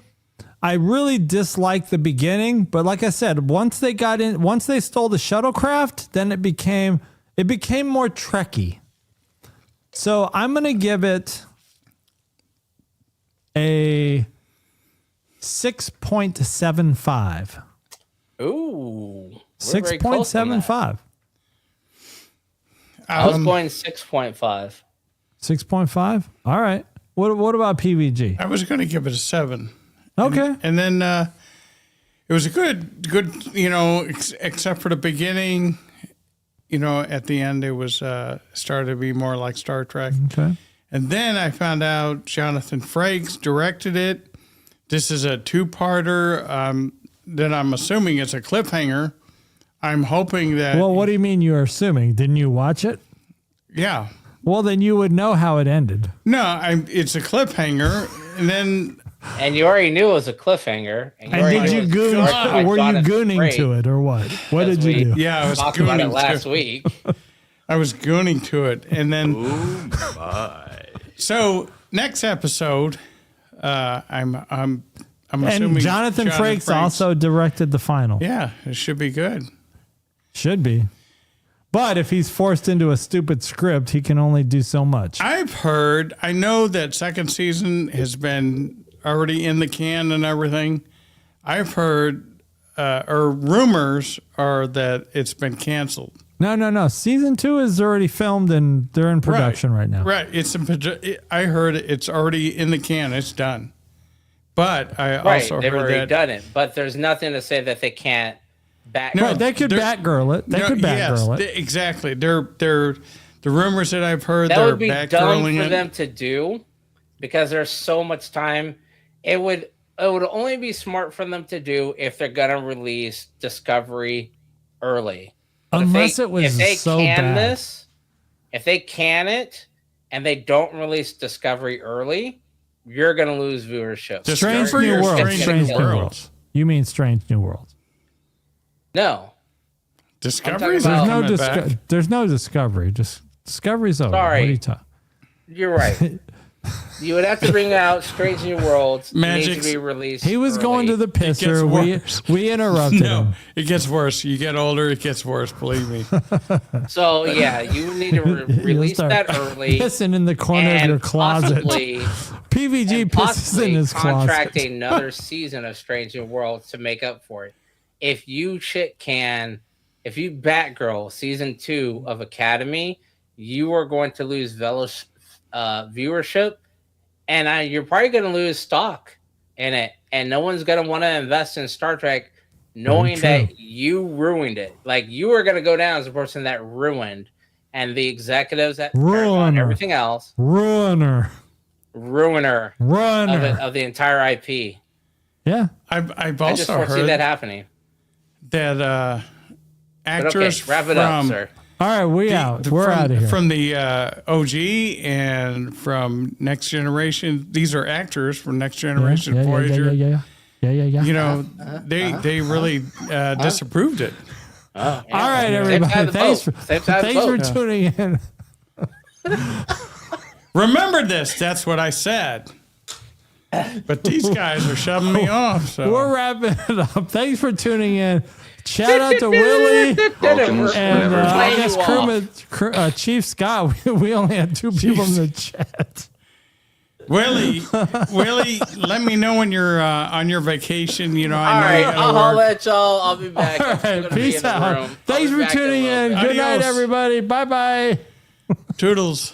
really disliked the beginning, but like I said, once they stole the shuttlecraft, then it became more Trekky. So I'm gonna give it a 6.75. Ooh, 6.75. I was going 6.5. 6.5. All right. What about PVG? I was going to give it a 7. Okay. And then it was a good, except for the beginning, at the end it was started to be more like Star Trek. Okay. And then I found out Jonathan Frakes directed it. This is a 2-parter. Then I'm assuming it's a cliffhanger. I'm hoping that. Well, what do you mean you're assuming? Didn't you watch it? Yeah. Well, then you would know how it ended. No, it's a cliffhanger, and then. And you already knew it was a cliffhanger. And did you goon? Were you gooning to it or what? What did you do? Yeah, I was talked gooning about it last week. I was gooning to it, and then. Oh my! So next episode, I'm I'm assuming And Jonathan Frakes also directed the final. Yeah, it should be good. Should be. But if he's forced into a stupid script, he can only do so much. I know that second season has been already in the can and everything. I've heard, or rumors are that it's been canceled. No. Season 2 is already filmed and they're in production right now. Right. I heard it's already in the can. It's done. But I also they've heard already that done it. But there's nothing to say that they can't back. Right, they could Batgirl it. They could Batgirl it. Exactly. They're the rumors that I've heard. That They're would be dumb Batgirling for it. them to do because there's so much time. It would only be smart for them to do if they're gonna release Discovery early. But Unless it was if they so can bad. if they can it and they don't release Discovery early, you're gonna lose viewership. Strange Discovery New or Worlds. Strange Strange New New Worlds? Worlds. You mean Strange New Worlds? No, Discovery's I'm not talking coming back. There's no Discovery. Just Discovery's over. Sorry. What are you talking? you're right. You would have to bring out Strange New Worlds. It needs Mgyx. to be released. He was going to the gets pisser. worse. We interrupted No, him. it gets worse. You get older, it gets worse. Believe me. So yeah, you need to You'll release start that early. pissing in the corner of and your closet. Possibly, PVG and pisses in possibly his contract closet. another season of Strange New Worlds to make up for it. If you Batgirl season 2 of Academy, you are going to lose viewership, and you're probably going to lose stock in it, and no one's going to want to invest in Star Trek knowing that you ruined it. Like, you are going to go down as a person that ruined, and the executives that and everything else, ruiner of the entire IP. Yeah, I've I just also foresee heard that happening. that But actors okay, wrap it up, sir. All right, we're out of here. From the OG and from Next Generation. These are actors from Next Generation, Voyager. Yeah. You know, they really disapproved it. Oh, yeah. All right, everybody. Thanks for tuning in. Remember this. That's what I said. But these guys are shoving me off. So We're wrapping it up. Thanks for tuning in. Shout out to Willie Vulcans and never I bluff. guess Crewman, Chief Scott. We only had 2 people in the chat. Willie, let me know when you're on your vacation. You know, All I know right, you gotta I'll work. let y'all. I'll be back. All right, peace out. Thanks for tuning in. Good night, Adios. everybody. Bye-bye. Toodles.